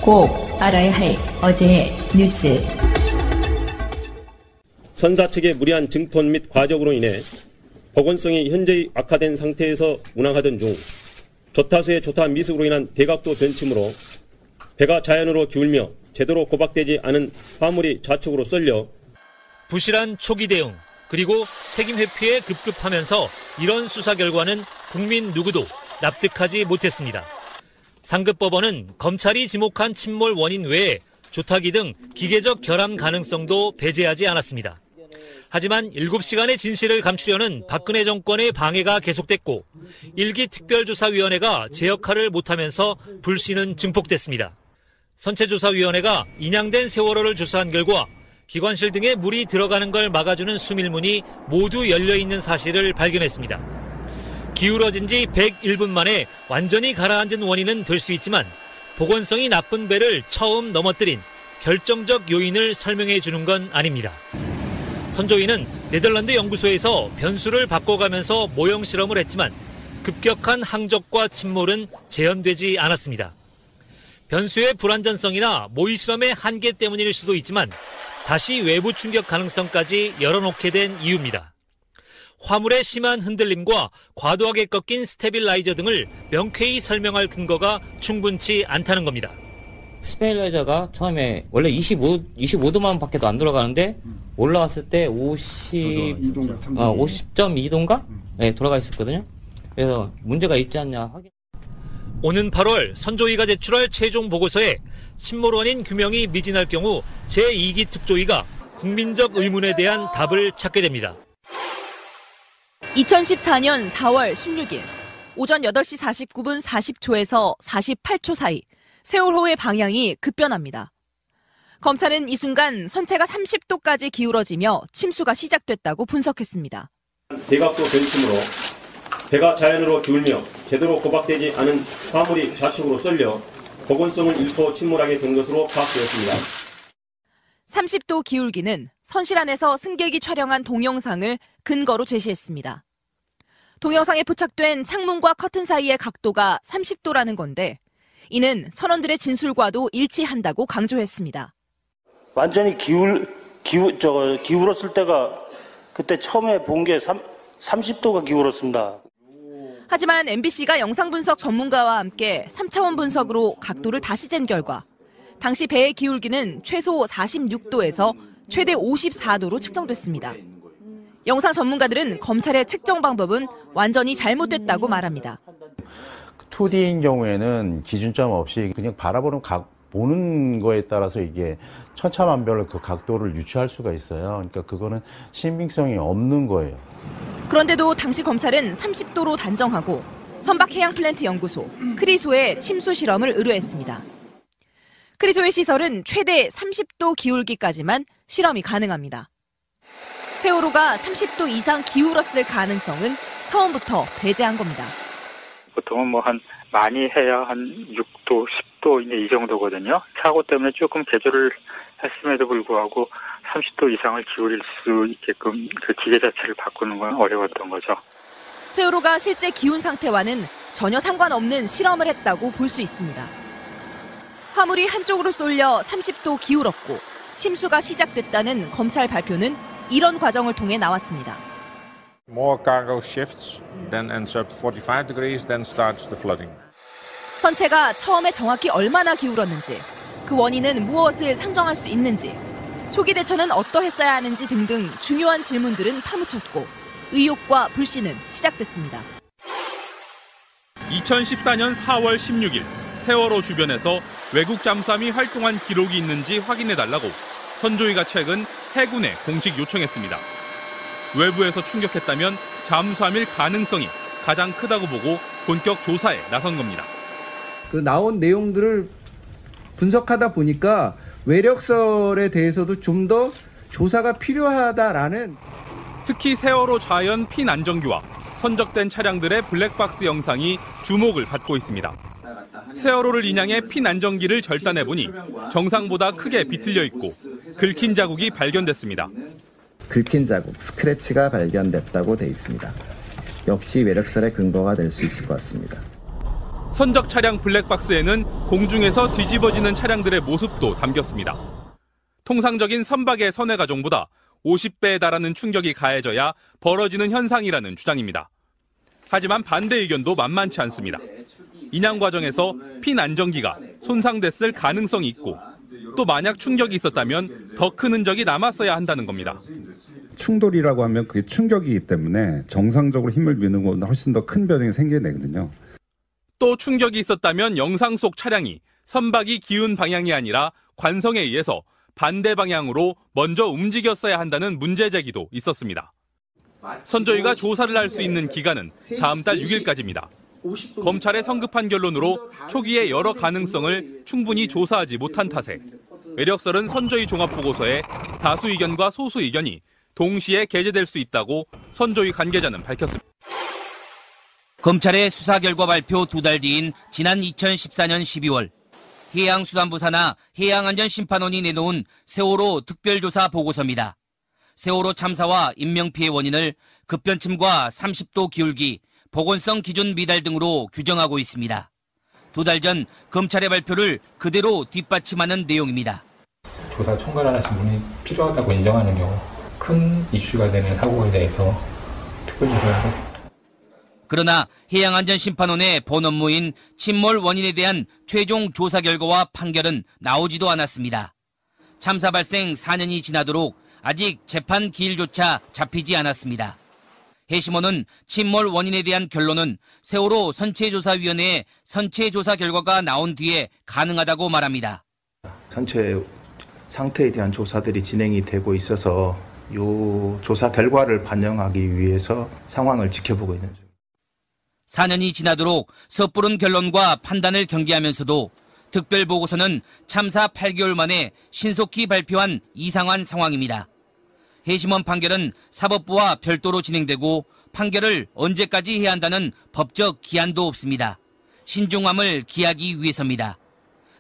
꼭 알아야 할 어제의 뉴스. 선사 측의 무리한 증톤 및 과적으로 인해 보건성이 현저히 악화된 상태에서 운항하던 중 조타수의 조타 미숙으로 인한 대각도 변침으로 배가 자연으로 기울며 제대로 고박되지 않은 화물이 좌측으로 쏠려 부실한 초기 대응 그리고 책임 회피에 급급하면서 이런 수사 결과는 국민 누구도 납득하지 못했습니다. 상급법원은 검찰이 지목한 침몰 원인 외에 조타기 등 기계적 결함 가능성도 배제하지 않았습니다. 하지만 7시간의 진실을 감추려는 박근혜 정권의 방해가 계속됐고 1기 특별조사위원회가 제 역할을 못하면서 불신은 증폭됐습니다. 선체조사위원회가 인양된 세월호를 조사한 결과 기관실 등에 물이 들어가는 걸 막아주는 수밀문이 모두 열려있는 사실을 발견했습니다. 기울어진 지 101분 만에 완전히 가라앉은 원인은 될 수 있지만 보건성이 나쁜 배를 처음 넘어뜨린 결정적 요인을 설명해 주는 건 아닙니다. 선조위는 네덜란드 연구소에서 변수를 바꿔가면서 모형 실험을 했지만 급격한 항적과 침몰은 재현되지 않았습니다. 변수의 불안전성이나 모의 실험의 한계 때문일 수도 있지만 다시 외부 충격 가능성까지 열어놓게 된 이유입니다. 화물의 심한 흔들림과 과도하게 꺾인 스테빌라이저 등을 명쾌히 설명할 근거가 충분치 않다는 겁니다. 스테빌라이저가 처음에 원래 25도만 밖에도 안 돌아가는데 올라왔을 때 50.2도인가? 네, 돌아가 있었거든요. 그래서 문제가 있지 않냐 확인. 오는 8월 선조위가 제출할 최종 보고서에 침몰 원인 규명이 미진할 경우 제2기 특조위가 국민적 의문에 대한 답을 찾게 됩니다. 2014년 4월 16일 오전 8시 49분 40초에서 48초 사이 세월호의 방향이 급변합니다. 검찰은 이 순간 선체가 30도까지 기울어지며 침수가 시작됐다고 분석했습니다. 대각도 변침으로 배가 자연으로 기울며 제대로 고박되지 않은 화물이 좌측으로 쏠려 보건성을 잃고 침몰하게 된 것으로 파악되었습니다. 30도 기울기는 선실 안에서 승객이 촬영한 동영상을 근거로 제시했습니다. 동영상에 포착된 창문과 커튼 사이의 각도가 30도라는 건데 이는 선원들의 진술과도 일치한다고 강조했습니다. 완전히 기울었을 때가 그때 처음에 본 게 30도가 기울었습니다. 하지만 MBC가 영상 분석 전문가와 함께 3차원 분석으로 각도를 다시 잰 결과 당시 배의 기울기는 최소 46도에서 최대 54도로 측정됐습니다. 영상 전문가들은 검찰의 측정 방법은 완전히 잘못됐다고 말합니다. 2D인 경우에는 기준점 없이 그냥 보는 거에 따라서 이게 천차만별로 그 각도를 유추할 수가 있어요. 그러니까 그거는 신빙성이 없는 거예요. 그런데도 당시 검찰은 30도로 단정하고 선박해양플랜트연구소, 크리소에 침수 실험을 의뢰했습니다. 크리소의 시설은 최대 30도 기울기까지만 실험이 가능합니다. 세월호가 30도 이상 기울었을 가능성은 처음부터 배제한 겁니다. 보통은 많이 해야 한 6도, 10도 이제 이 정도거든요. 사고 때문에 조금 개조를 했음에도 불구하고 30도 이상을 기울일 수 있게끔 그 기계 자체를 바꾸는 건 어려웠던 거죠. 세월호가 실제 기운 상태와는 전혀 상관없는 실험을 했다고 볼 수 있습니다. 화물이 한쪽으로 쏠려 30도 기울었고 침수가 시작됐다는 검찰 발표는 이런 과정을 통해 나왔습니다. More cargo shifts, then ends up 45 degrees, then starts the flooding. 선체가 처음에 정확히 얼마나 기울었는지, 그 원인은 무엇을 상정할 수 있는지, 초기 대처는 어떠했어야 하는지 등등 중요한 질문들은 파묻혔고 의혹과 불신은 시작됐습니다. 2014년 4월 16일 세월호 주변에서 외국 잠수함이 활동한 기록이 있는지 확인해달라고 선조위가 최근 해군에 공식 요청했습니다. 외부에서 충격했다면 잠수함일 가능성이 가장 크다고 보고 본격 조사에 나선 겁니다. 그 나온 내용들을 분석하다 보니까 외력설에 대해서도 좀 더 조사가 필요하다라는. 특히 세월호 좌연 피난정기와 선적된 차량들의 블랙박스 영상이 주목을 받고 있습니다. 세월호를 인양해 피난정기를 절단해보니 정상보다 크게 비틀려 있고 긁힌 자국이 발견됐습니다. 긁힌 자국, 스크래치가 발견됐다고 돼 있습니다. 역시 외력설의 근거가 될 수 있을 것 같습니다. 선적 차량 블랙박스에는 공중에서 뒤집어지는 차량들의 모습도 담겼습니다. 통상적인 선박의 선회 과정보다 50배에 달하는 충격이 가해져야 벌어지는 현상이라는 주장입니다. 하지만 반대 의견도 만만치 않습니다. 인양 과정에서 핀 안정기가 손상됐을 가능성이 있고 또 만약 충격이 있었다면 더 큰 흔적이 남았어야 한다는 겁니다. 충돌이라고 하면 그게 충격이기 때문에 정상적으로 힘을 미는 것보다 훨씬 더 큰 변형이 생겨내거든요. 또 충격이 있었다면 영상 속 차량이 선박이 기운 방향이 아니라 관성에 의해서 반대 방향으로 먼저 움직였어야 한다는 문제 제기도 있었습니다. 선조위가 조사를 할 수 있는 기간은 다음 달 6일까지입니다. 검찰의 성급한 결론으로 초기에 여러 가능성을 충분히 조사하지 못한 탓에 외력설은 선조위 종합보고서에 다수 의견과 소수 의견이 동시에 게재될 수 있다고 선조위 관계자는 밝혔습니다. 검찰의 수사 결과 발표 2달 뒤인 지난 2014년 12월 해양수산부 산하 해양안전심판원이 내놓은 세월호 특별조사 보고서입니다. 세월호 참사와 인명피해 원인을 급변침과 30도 기울기, 보건성 기준 미달 등으로 규정하고 있습니다. 2달 전 검찰의 발표를 그대로 뒷받침하는 내용입니다. 조사 총괄하는 신분이 필요하다고 인정하는 경우 큰 이슈가 되는 사고에 대해서 특별조사를 하고 그러나 해양안전심판원의 본 업무인 침몰 원인에 대한 최종 조사 결과와 판결은 나오지도 않았습니다. 참사 발생 4년이 지나도록 아직 재판 기일조차 잡히지 않았습니다. 해심원은 침몰 원인에 대한 결론은 세월호 선체조사위원회의 선체조사 결과가 나온 뒤에 가능하다고 말합니다. 선체 상태에 대한 조사들이 진행이 되고 있어서 이 조사 결과를 반영하기 위해서 상황을 지켜보고 있는 중입니다. 4년이 지나도록 섣부른 결론과 판단을 경계하면서도 특별보고서는 참사 8개월 만에 신속히 발표한 이상한 상황입니다. 해심원 판결은 사법부와 별도로 진행되고 판결을 언제까지 해야 한다는 법적 기한도 없습니다. 신중함을 기하기 위해서입니다.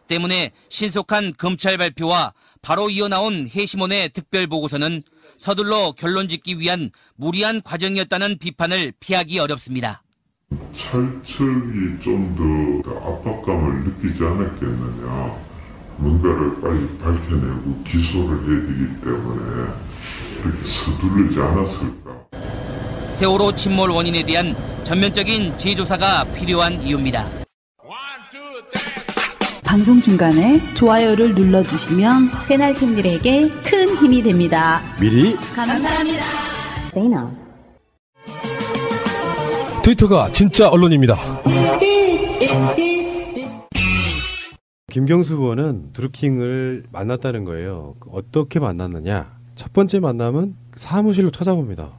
때문에 신속한 검찰 발표와 바로 이어나온 해심원의 특별보고서는 서둘러 결론 짓기 위한 무리한 과정이었다는 비판을 피하기 어렵습니다. 찰측이 좀 더 압박감을 느끼지 않았겠느냐. 뭔가를 빨리 밝혀내고 기소를 해야 되기 때문에 그렇게 서두르지 않았을까. 세월호 침몰 원인에 대한 전면적인 재조사가 필요한 이유입니다. 방송 중간에 좋아요를 눌러주시면 새날팀들에게 큰 힘이 됩니다. 미리 감사합니다. 세이나. 트위터가 진짜 언론입니다. 김경수 의원은 드루킹을 만났다는 거예요. 어떻게 만났느냐. 첫 번째 만남은 사무실로 찾아봅니다.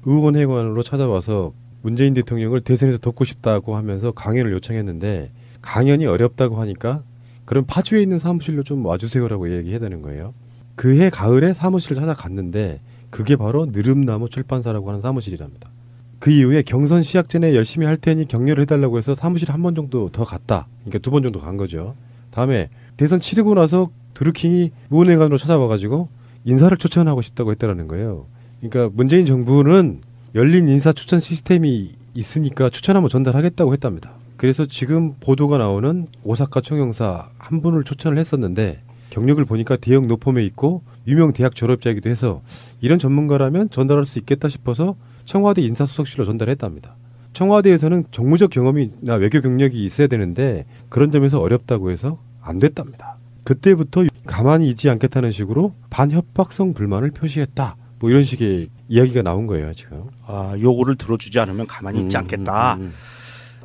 의원회관으로 찾아와서 문재인 대통령을 대선에서 돕고 싶다고 하면서 강연을 요청했는데 강연이 어렵다고 하니까 그럼 파주에 있는 사무실로 좀 와주세요라고 얘기해야 되는 거예요. 그해 가을에 사무실을 찾아갔는데 그게 바로 느릅나무 출판사라고 하는 사무실이랍니다. 그 이후에 경선 시작 전에 열심히 할 테니 격려를 해달라고 해서 사무실 한 번 정도 더 갔다. 그러니까 2번 정도 간 거죠. 다음에 대선 치르고 나서 드루킹이 의원회관으로 찾아와가지고 인사를 추천하고 싶다고 했다라는 거예요. 그러니까 문재인 정부는 열린 인사 추천 시스템이 있으니까 추천하면 전달하겠다고 했답니다. 그래서 지금 보도가 나오는 오사카 총영사 한 분을 추천을 했었는데 경력을 보니까 대형 노펌에 있고 유명 대학 졸업자이기도 해서 이런 전문가라면 전달할 수 있겠다 싶어서 청와대 인사수석실로 전달했답니다. 청와대에서는 정무적 경험이나 외교 경력이 있어야 되는데 그런 점에서 어렵다고 해서 안 됐답니다. 그때부터 가만히 있지 않겠다는 식으로 반협박성 불만을 표시했다. 뭐 이런 식의 이야기가 나온 거예요, 지금. 아, 요구를 들어주지 않으면 가만히 있지 않겠다.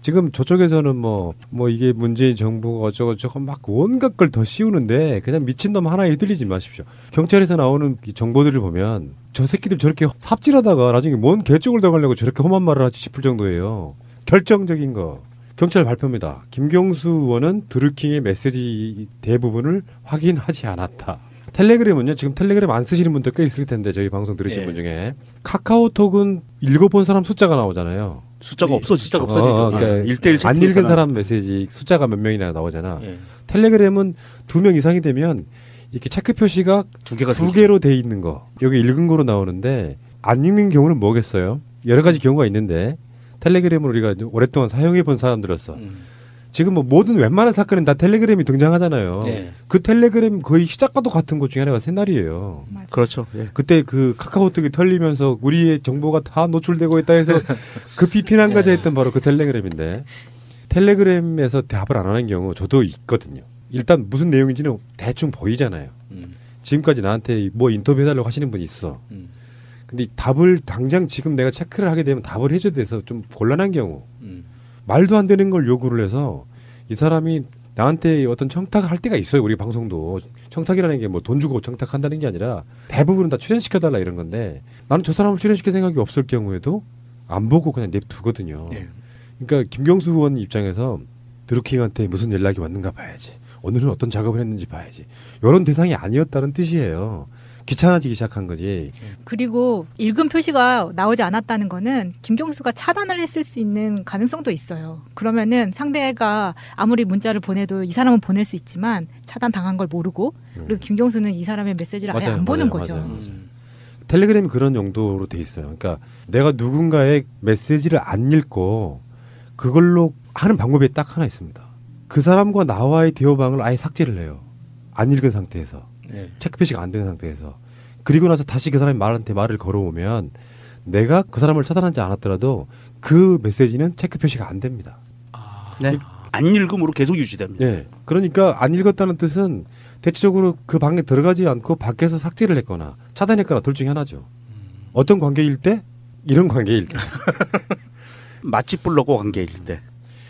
지금 저쪽에서는 뭐 이게 문재인 정부가 어쩌고저쩌고 막 온갖 걸 더 씌우는데 그냥 미친놈 하나에 휘둘리지 마십시오. 경찰에서 나오는 이 정보들을 보면 저 새끼들 저렇게 삽질하다가 나중에 뭔 개쪽을 당하려고 저렇게 험한 말을 하지 싶을 정도예요. 결정적인 거. 경찰 발표입니다. 김경수 의원은 드루킹의 메시지 대부분을 확인하지 않았다. 텔레그램은요. 지금 텔레그램 안 쓰시는 분들 꽤 있을 텐데 저희 방송 들으신 분 중에 카카오톡은 읽어본 사람 숫자가 나오잖아요. 숫자가 없어지죠. 그러니까 1대1 안 읽은 사람 메시지 숫자가 몇 명이나 나오잖아. 텔레그램은 2명 이상이 되면 이렇게 체크 표시가 두 개로 돼 있는 거. 여기 읽은 거로 나오는데 안 읽는 경우는 뭐겠어요? 여러 가지 경우가 있는데 텔레그램을 우리가 오랫동안 사용해 본 사람들로서 지금 뭐 모든 웬만한 사건은 다 텔레그램이 등장하잖아요. 예. 그 텔레그램 거의 시작과도 같은 것 중에 하나가 새날이에요. 그렇죠. 예. 그때 그 카카오톡이 털리면서 우리의 정보가 다 노출되고 있다 해서 급히 피난가자 했던 바로 그 텔레그램인데 텔레그램에서 답을 안 하는 경우 저도 있거든요. 일단 무슨 내용인지는 대충 보이잖아요. 지금까지 나한테 뭐 인터뷰해달라고 하시는 분이 있어. 근데 답을 당장 지금 내가 체크를 하게 되면 답을 해줘야 돼서 좀 곤란한 경우 말도 안 되는 걸 요구를 해서 이 사람이 나한테 어떤 청탁을 할 때가 있어요. 우리 방송도 청탁이라는 게 뭐 돈 주고 청탁한다는 게 아니라 대부분은 다 출연시켜달라 이런 건데 나는 저 사람을 출연시킬 생각이 없을 경우에도 안 보고 그냥 냅두거든요. 예. 그러니까 김경수 의원 입장에서 드루킹한테 무슨 연락이 왔는가 봐야지. 오늘은 어떤 작업을 했는지 봐야지. 이런 대상이 아니었다는 뜻이에요. 귀찮아지기 시작한 거지. 그리고 읽음 표시가 나오지 않았다는 거는 김경수가 차단을 했을 수 있는 가능성도 있어요. 그러면은 상대가 아무리 문자를 보내도 이 사람은 보낼 수 있지만 차단당한 걸 모르고 그리고 김경수는 이 사람의 메시지를 아예 안 보는 거죠. 맞아요. 텔레그램이 그런 용도로 돼 있어요. 그러니까 내가 누군가의 메시지를 안 읽고 그걸로 하는 방법이 딱 하나 있습니다. 그 사람과 나와의 대화방을 아예 삭제를 해요. 안 읽은 상태에서. 체크 표시가 안 되는 상태에서. 그리고 나서 다시 그 사람이 말한테 말을 걸어오면 내가 그 사람을 차단하지 않았더라도 그 메시지는 체크 표시가 안 됩니다. 네. 안 읽음으로 계속 유지됩니다. 네. 그러니까 안 읽었다는 뜻은 대체적으로 그 방에 들어가지 않고 밖에서 삭제를 했거나 차단했거나 둘 중에 하나죠. 어떤 관계일 때? 이런 관계일 때. 맛집 블로거 관계일 때.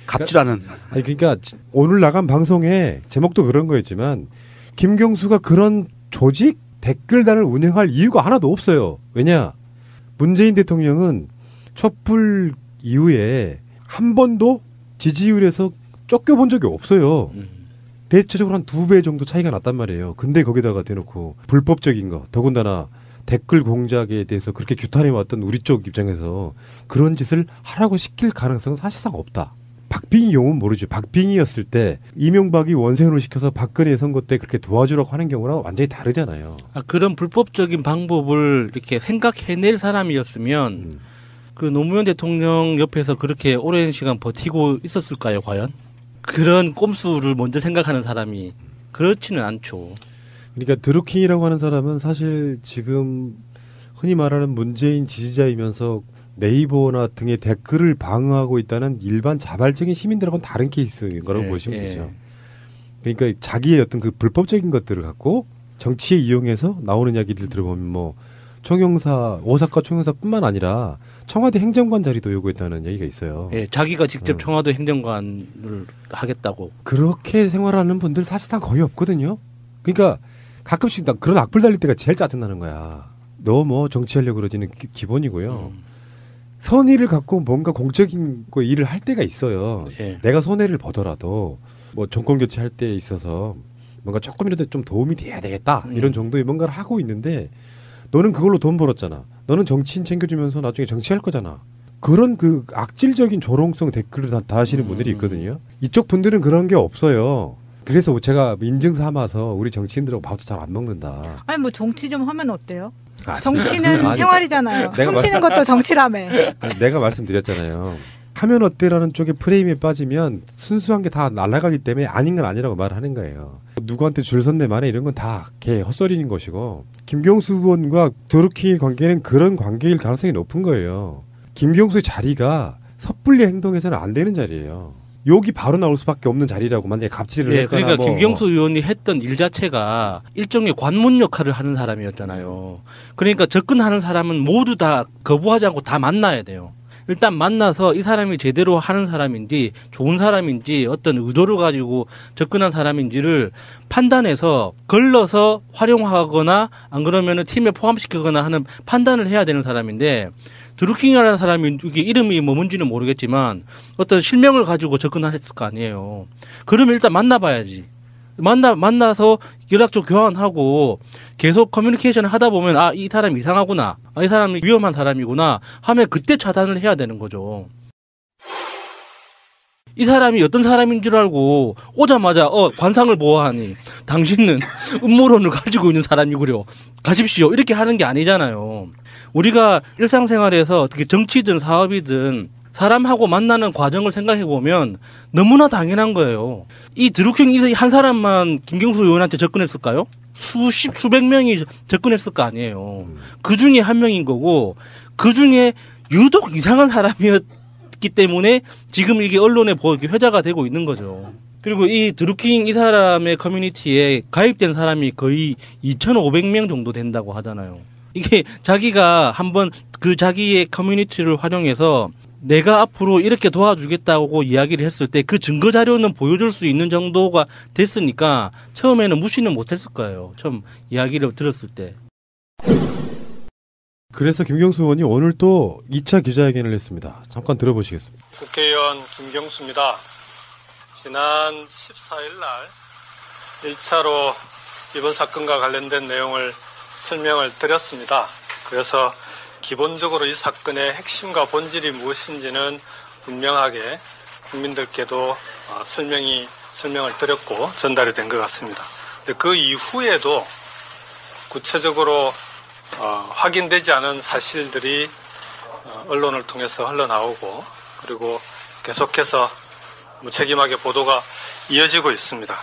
갑질하는. 아니 그러니까 오늘 나간 방송에 제목도 그런 거였지만 김경수가 그런 조직 댓글단을 운영할 이유가 하나도 없어요. 왜냐? 문재인 대통령은 촛불 이후에 한 번도 지지율에서 쫓겨본 적이 없어요. 대체적으로 한 2배 정도 차이가 났단 말이에요. 근데 거기다가 대놓고 불법적인 거, 더군다나 댓글 공작에 대해서 그렇게 규탄해왔던 우리 쪽 입장에서 그런 짓을 하라고 시킬 가능성은 사실상 없다. 박빙이 경우는 모르죠. 박빙이었을 때 이명박이 원생으로 시켜서 박근혜 선거 때 그렇게 도와주라고 하는 경우랑 완전히 다르잖아요. 그런 불법적인 방법을 이렇게 생각해낼 사람이었으면 그 노무현 대통령 옆에서 그렇게 오랜 시간 버티고 있었을까요, 과연? 그런 꼼수를 먼저 생각하는 사람이 그렇지는 않죠. 그러니까 드루킹이라고 하는 사람은 사실 지금 흔히 말하는 문재인 지지자이면서 네이버나 등의 댓글을 방어하고 있다는 일반 자발적인 시민들하고는 다른 케이스인 거라고 보시면 되죠. 그러니까 자기의 어떤 그 불법적인 것들을 갖고 정치에 이용해서 나오는 이야기를 들어보면 뭐 총영사, 오사카 총영사뿐만 아니라 청와대 행정관 자리도 요구했다는 얘기가 있어요. 예, 자기가 직접 청와대 행정관을 하겠다고. 그렇게 생활하는 분들 사실상 거의 없거든요. 그러니까 가끔씩 그런 악플 달릴 때가 제일 짜증나는 거야. 너 뭐 정치하려고 그러지는 기본이고요. 선의를 갖고 뭔가 공적인 거 일을 할 때가 있어요. 예. 내가 손해를 보더라도 뭐 정권 교체할 때 있어서 뭔가 조금이라도 좀 도움이 돼야 되겠다 이런 정도의 뭔가를 하고 있는데 너는 그걸로 돈 벌었잖아. 너는 정치인 챙겨주면서 나중에 정치할 거잖아. 그런 그 악질적인 조롱성 댓글을 다 하시는 분들이 있거든요. 이쪽 분들은 그런 게 없어요. 그래서 제가 인증 삼아서 우리 정치인들하고 밥도 잘 안 먹는다. 아니 뭐 정치 좀 하면 어때요? 아, 정치는 아니, 생활이잖아요. 숨쉬는 것도 정치라며. 아니, 내가 말씀드렸잖아요. 하면 어때라는 쪽에 프레임에 빠지면 순수한 게 다 날아가기 때문에 아닌 건 아니라고 말하는 거예요. 누구한테 줄 섰네 말해 이런 건 다 개 헛소리인 것이고 김경수 의원과 드루킹의 관계는 그런 관계일 가능성이 높은 거예요. 김경수의 자리가 섣불리 행동해서는 안 되는 자리예요. 욕이 바로 나올 수밖에 없는 자리라고 만약에 갑질을 했거나 그러니까 뭐. 김경수 의원이 했던 일 자체가 일종의 관문 역할을 하는 사람이었잖아요. 그러니까 접근하는 사람은 모두 다 거부하지 않고 다 만나야 돼요. 일단 만나서 이 사람이 제대로 하는 사람인지 좋은 사람인지 어떤 의도를 가지고 접근한 사람인지를 판단해서 걸러서 활용하거나 안 그러면은 팀에 포함시키거나 하는 판단을 해야 되는 사람인데 드루킹이라는 사람이 이게 이름이 뭐 뭔지는 모르겠지만 어떤 실명을 가지고 접근했을 거 아니에요. 그러면 일단 만나봐야지. 만나서 연락처 교환하고 계속 커뮤니케이션을 하다 보면 아, 이 사람 이상하구나. 아, 이 사람이 위험한 사람이구나 하면 그때 차단을 해야 되는 거죠. 이 사람이 어떤 사람인 줄 알고 오자마자 관상을 보아하니 당신은 음모론을 가지고 있는 사람이구려. 가십시오. 이렇게 하는 게 아니잖아요. 우리가 일상생활에서 어떻게 정치든 사업이든 사람하고 만나는 과정을 생각해 보면 너무나 당연한 거예요. 이 드루킹 한 사람만 김경수 의원한테 접근했을까요? 수백 명이 접근했을 거 아니에요. 그 중에 한 명인 거고, 그 중에 유독 이상한 사람이었기 때문에 지금 이게 언론에 회자가 되고 있는 거죠. 그리고 이 드루킹 이 사람의 커뮤니티에 가입된 사람이 거의 2,500명 정도 된다고 하잖아요. 이게 자기가 한번 그 자기의 커뮤니티를 활용해서 내가 앞으로 이렇게 도와주겠다고 이야기를 했을 때 그 증거 자료는 보여줄 수 있는 정도가 됐으니까 처음에는 무시는 못했을 거예요. 처음 이야기를 들었을 때. 그래서 김경수 의원이 오늘 또 2차 기자회견을 했습니다. 잠깐 들어보시겠습니다. 국회의원 김경수입니다. 지난 14일 날 1차로 이번 사건과 관련된 내용을 설명을 드렸습니다. 그래서 기본적으로 이 사건의 핵심과 본질이 무엇인지는 분명하게 국민들께도 설명을 드렸고 전달이 된 것 같습니다. 그 이후에도 구체적으로 확인되지 않은 사실들이 언론을 통해서 흘러나오고 그리고 계속해서 무책임하게 보도가 이어지고 있습니다.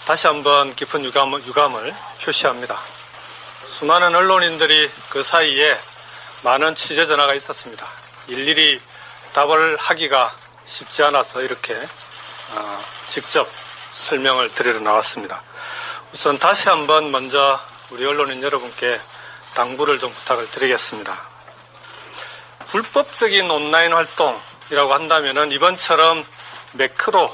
다시 한번 깊은 유감을 표시합니다. 수많은 언론인들이 그 사이에 많은 취재 전화가 있었습니다. 일일이 답을 하기가 쉽지 않아서 이렇게 직접 설명을 드리러 나왔습니다. 우선 다시 한번 먼저 우리 언론인 여러분께 당부를 좀 부탁을 드리겠습니다. 불법적인 온라인 활동이라고 한다면은 이번처럼 매크로라는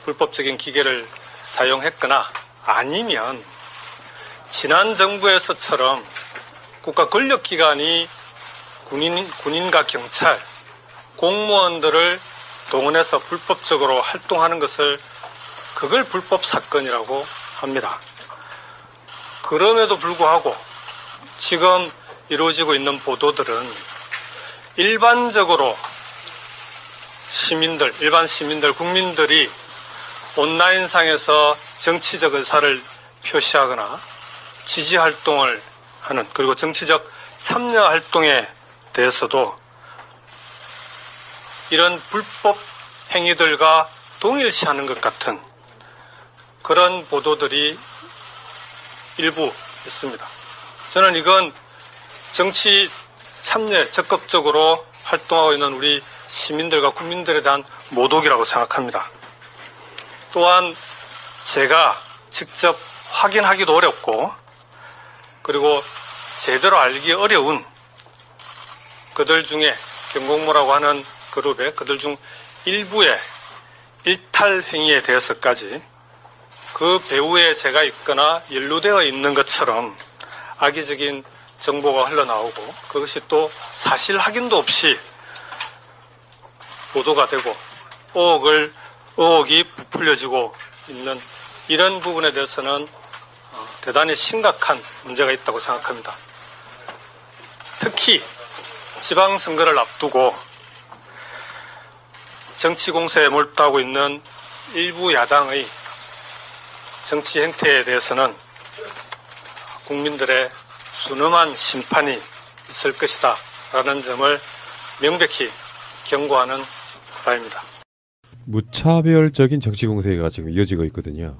불법적인 기계를 사용했거나 아니면 지난 정부에서처럼 국가 권력기관이 군인과 경찰, 공무원들을 동원해서 불법적으로 활동하는 그걸 불법 사건이라고 합니다. 그럼에도 불구하고 지금 이루어지고 있는 보도들은 일반적으로 일반 시민들, 국민들이 온라인상에서 정치적 의사를 표시하거나 지지 활동을 하는, 그리고 정치적 참여 활동에 대해서도 이런 불법 행위들과 동일시하는 것 같은 그런 보도들이 일부 있습니다. 저는 이건 정치 참여에 적극적으로 활동하고 있는 우리 시민들과 국민들에 대한 모독이라고 생각합니다. 또한 제가 직접 확인하기도 어렵고 그리고 제대로 알기 어려운 그들 중에 경공모라고 하는 그룹의 그들 중 일부의 일탈 행위에 대해서까지 그 배후에 제가 있거나 연루되어 있는 것처럼 악의적인 정보가 흘러나오고 그것이 또 사실 확인도 없이 보도가 되고 의혹이 부풀려지고 있는 이런 부분에 대해서는 대단히 심각한 문제가 있다고 생각합니다. 특히 지방선거를 앞두고 정치 공세에 몰두하고 있는 일부 야당의 정치 행태에 대해서는 국민들의 순엄한 심판이 있을 것이다 라는 점을 명백히 경고하는 바입니다. 무차별적인 정치 공세가 지금 이어지고 있거든요.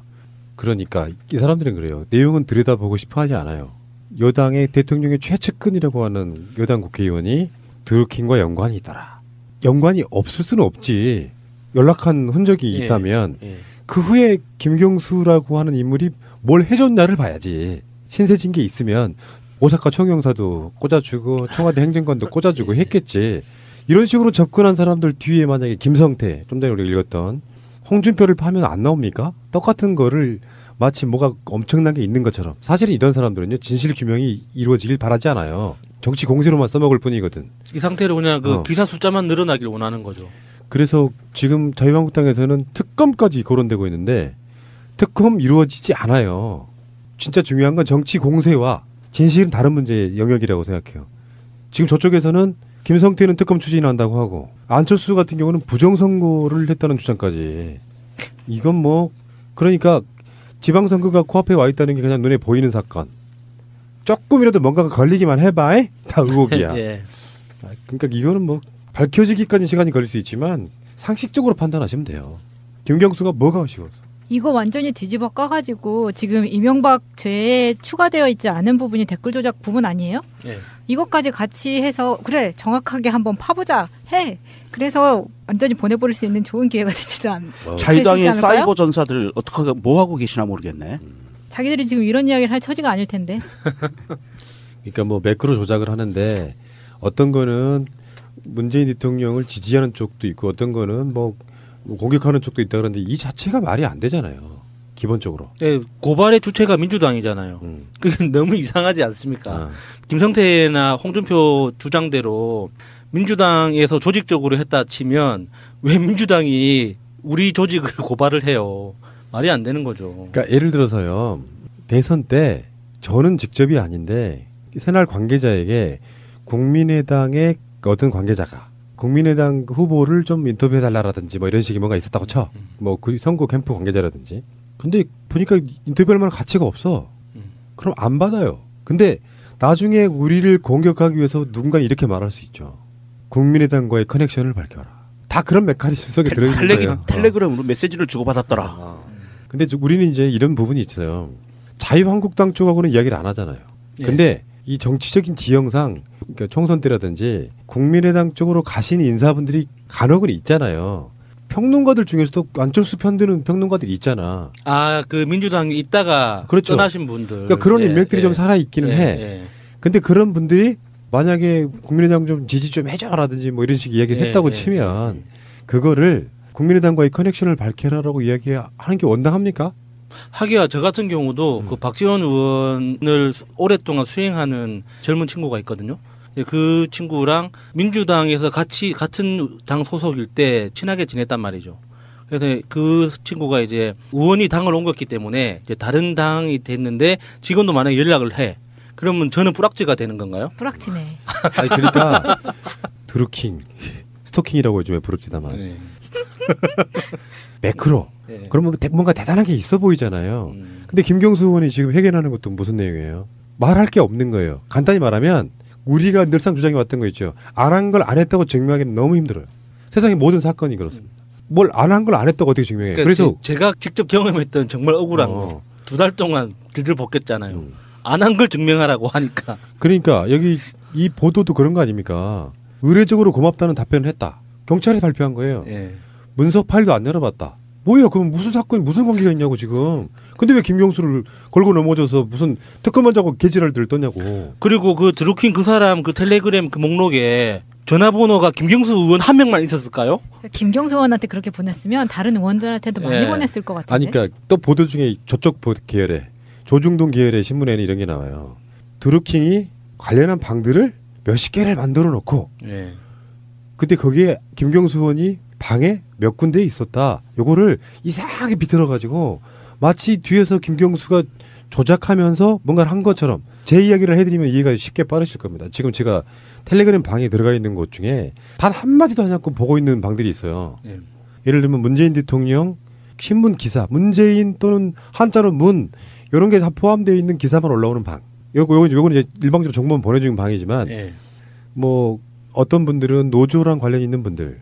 그러니까 이 사람들은 그래요. 내용은 들여다보고 싶어 하지 않아요. 여당의 대통령의 최측근이라고 하는 여당 국회의원이 드루킹과 연관이 있더라. 연관이 없을 수는 없지. 연락한 흔적이 있다면 그 후에 김경수라고 하는 인물이 뭘 해줬냐를 봐야지. 신세진 게 있으면 오사카 총영사도 꽂아주고 청와대 행정관도 꽂아주고 했겠지. 이런 식으로 접근한 사람들 뒤에 만약에 김성태, 좀 전에 우리가 읽었던 홍준표를 파면 안 나옵니까? 똑같은 거를 마치 뭐가 엄청난 게 있는 것처럼. 사실은 이런 사람들은요, 진실 규명이 이루어지길 바라지 않아요. 정치 공세로만 써먹을 뿐이거든. 이 상태로 그냥 그 기사 숫자만 늘어나길 원하는 거죠. 그래서 지금 자유한국당에서는 특검까지 거론되고 있는데 특검 이루어지지 않아요. 진짜 중요한 건 정치 공세와 진실은 다른 문제의 영역이라고 생각해요. 지금 저쪽에서는 김성태는 특검 추진한다고 하고 안철수 같은 경우는 부정선거를 했다는 주장까지. 이건 뭐 그러니까 지방선거가 코앞에 와 있다는 게 그냥 눈에 보이는 사건. 조금이라도 뭔가가 걸리기만 해봐. 다 의혹이야. 예. 그러니까 이거는 뭐 밝혀지기까지 시간이 걸릴 수 있지만 상식적으로 판단하시면 돼요. 김경수가 뭐가 아쉬워서. 이거 완전히 뒤집어 까가지고 지금 이명박 죄에 추가되어 있지 않은 부분이 댓글 조작 부분 아니에요? 예. 이것까지 같이 해서 그래 정확하게 한번 파보자 해. 그래서 완전히 보내버릴 수 있는 좋은 기회가 되지도 않을까요? 자유당의 사이버 전사들 어떻게 뭐 하고 계시나 모르겠네. 자기들이 지금 이런 이야기를 할 처지가 아닐 텐데. 그러니까 뭐 매크로 조작을 하는데 어떤 거는 문재인 대통령을 지지하는 쪽도 있고 어떤 거는 뭐 공격하는 쪽도 있다 그러는데 이 자체가 말이 안 되잖아요. 기본적으로. 네, 고발의 주체가 민주당이잖아요. 그게 너무 이상하지 않습니까? 김성태나 홍준표 주장대로 민주당에서 조직적으로 했다 치면 왜 민주당이 우리 조직을 고발을 해요? 말이 안 되는 거죠. 그러니까 예를 들어서요. 대선 때 저는 직접이 아닌데 새날 관계자에게 국민의당의 어떤 관계자가 국민의당 후보를 좀 인터뷰해달라라든지 뭐 이런 식의 뭔가 있었다고 쳐. 뭐 그 선거 캠프 관계자라든지. 근데 보니까 인터뷰할 만한 가치가 없어. 그럼 안 받아요. 근데 나중에 우리를 공격하기 위해서 누군가 이렇게 말할 수 있죠. 국민의당과의 커넥션을 밝혀라. 다 그런 메커니즘 속에 들어있는 거예요. 텔레그램으로 메시지를 주고받았더라. 근데 우리는 이제 이런 부분이 있어요. 자유한국당 쪽하고는 이야기를 안 하잖아요. 근데 이 정치적인 지형상 그러니까 총선 때라든지 국민의당 쪽으로 가신 인사분들이 간혹은 있잖아요. 평론가들 중에서도 안철수 편드는 평론가들이 있잖아. 아, 그 민주당에 있다가 그렇죠. 떠나신 분들. 그러니까 그런 인맥들이 좀 살아 있기는 해. 근데 그런 분들이 만약에 국민의당 좀 지지 좀 해줘라든지 뭐 이런 식의 이야기를 했다고 치면 그거를 국민의당과의 커넥션을 밝혀라라고 이야기하는 게 원당합니까? 하기야 저 같은 경우도 그 박지원 의원을 오랫동안 수행하는 젊은 친구가 있거든요. 그 친구랑 민주당에서 같이 같은 당 소속일 때 친하게 지냈단 말이죠. 그래서 그 친구가 이제 의원이 당을 옮겼기 때문에 이제 다른 당이 됐는데 지금도 만약에 연락을 해. 그러면 저는 뿌락지가 되는 건가요? 뿌락지네. 아니 그러니까 드루킹, 스토킹이라고 요즘에 부릅디다만 매크로. 그러면 뭔가 대단한 게 있어 보이잖아요. 근데 김경수 의원이 지금 회견하는 것도 무슨 내용이에요? 말할 게 없는 거예요. 간단히 말하면 우리가 늘상 주장해 왔던 거 있죠. 안 한 걸 안 했다고 증명하기는 너무 힘들어요. 세상의 모든 사건이 그렇습니다. 뭘 안 한 걸 안 했다고 어떻게 증명해요? 그러니까 그래서 제가 직접 경험했던 정말 억울한 거. 2달 동안 들들 벗겼잖아요. 안 한 걸 증명하라고 하니까. 그러니까 여기 이 보도도 그런 거 아닙니까? 의례적으로 고맙다는 답변을 했다. 경찰이 발표한 거예요. 문서 파일도 안 열어봤다. 뭐예요? 그럼 무슨 사건, 무슨 관계가 있냐고 지금. 근데 왜 김경수를 걸고 넘어져서 무슨 특검만 자고 개지랄들을 떠냐고. 그리고 그 드루킹 그 사람 그 텔레그램 그 목록에 전화번호가 김경수 의원 한 명만 있었을까요? 김경수 의원한테 그렇게 보냈으면 다른 의원들한테도 많이 보냈을 것 같은데. 아니 그러니까 또 보도 중에 저쪽 계열에 조중동 계열의 신문에는 이런 게 나와요. 드루킹이 관련한 방들을 몇십 개를 만들어 놓고 근데 거기에 김경수 의원이 방에 몇 군데에 있었다. 요거를 이상하게 비틀어가지고 마치 뒤에서 김경수가 조작하면서 뭔가를 한 것처럼 제 이야기를 해드리면 이해가 쉽게 빠르실 겁니다. 지금 제가 텔레그램 방에 들어가 있는 곳 중에 단 한마디도 하지 않고 보고 있는 방들이 있어요. 예를 들면 문재인 대통령 신문 기사, 문재인 또는 한자로 문 이런 게 다 포함되어 있는 기사만 올라오는 방. 요거는 이제 일방적으로 정보만 보내주는 방이지만 뭐 어떤 분들은 노조랑 관련 있는 분들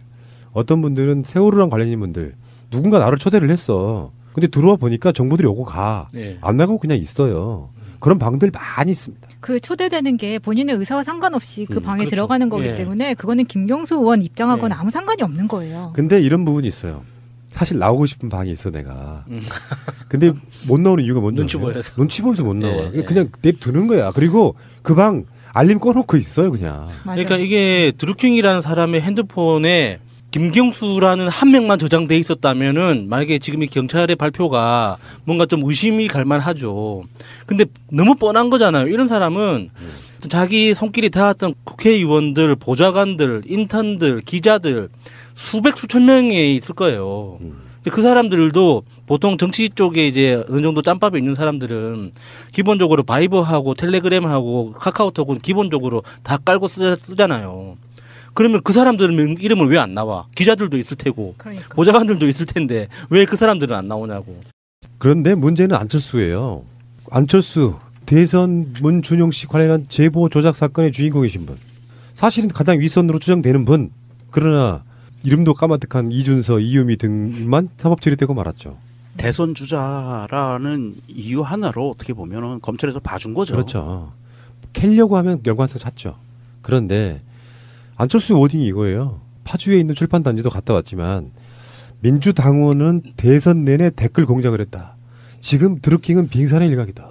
어떤 분들은 세월호랑 관련 있는 분들 누군가 나를 초대를 했어. 근데 들어와 보니까 정보들이 오고 가. 안 나가고 그냥 있어요. 그런 방들 많이 있습니다. 그 초대되는 게 본인의 의사와 상관없이 그 방에 그렇죠. 들어가는 거기 때문에 그거는 김경수 의원 입장하고는 아무 상관이 없는 거예요. 근데 이런 부분이 있어요. 사실 나오고 싶은 방이 있어 내가. 근데 못 나오는 이유가 뭔지 눈치 보여서. 눈치 보여서 못 나와. 그냥 냅두는 거야. 그리고 그 방 알림 꺼놓고 있어요 그냥. 그러니까 이게 드루킹이라는 사람의 핸드폰에 김경수라는 한 명만 저장돼 있었다면은 만약에 지금 이 경찰의 발표가 뭔가 좀 의심이 갈 만하죠. 근데 너무 뻔한 거잖아요. 이런 사람은 자기 손길이 닿았던 국회의원들, 보좌관들, 인턴들, 기자들 수백 수천 명이 있을 거예요. 그 사람들도 보통 정치 쪽에 이제 어느 정도 짬밥이 있는 사람들은 기본적으로 바이버하고 텔레그램하고 카카오톡은 기본적으로 다 깔고 쓰잖아요. 그러면 그 사람들은 이름은 왜 안 나와? 기자들도 있을 테고 보좌관들도 있을 텐데 왜 그 사람들은 안 나오냐고. 그런데 문제는 안철수예요. 안철수 대선 문준용 씨 관련한 제보 조작 사건의 주인공이신 분. 사실은 가장 윗선으로 추정되는 분. 그러나 이름도 까마득한 이준서, 이유미 등만 사법 처리되고 말았죠. 대선 주자라는 이유 하나로 어떻게 보면 검찰에서 봐준 거죠. 그렇죠. 캘려고 하면 연관성 찾죠. 그런데 안철수 워딩이 이거예요. 파주에 있는 출판단지도 갔다 왔지만 민주당원은 대선 내내 댓글 공작을 했다. 지금 드루킹은 빙산의 일각이다.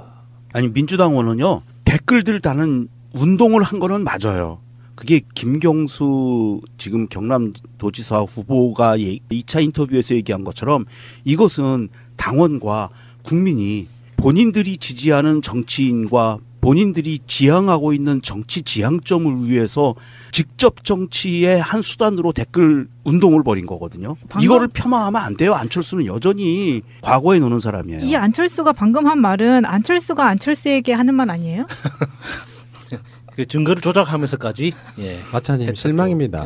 아니 민주당원은요. 댓글들 다는 운동을 한 거는 맞아요. 그게 김경수 지금 경남도지사 후보가 2차 인터뷰에서 얘기한 것처럼 이것은 당원과 국민이 본인들이 지지하는 정치인과 본인들이 지향하고 있는 정치 지향점을 위해서 직접 정치의 한 수단으로 댓글 운동을 벌인 거거든요. 이거를 폄하하면 안 돼요. 안철수는 여전히 과거에 노는 사람이에요. 이 안철수가 방금 한 말은 안철수가 안철수에게 하는 말 아니에요? 그 증거를 조작하면서까지 마차님 실망입니다.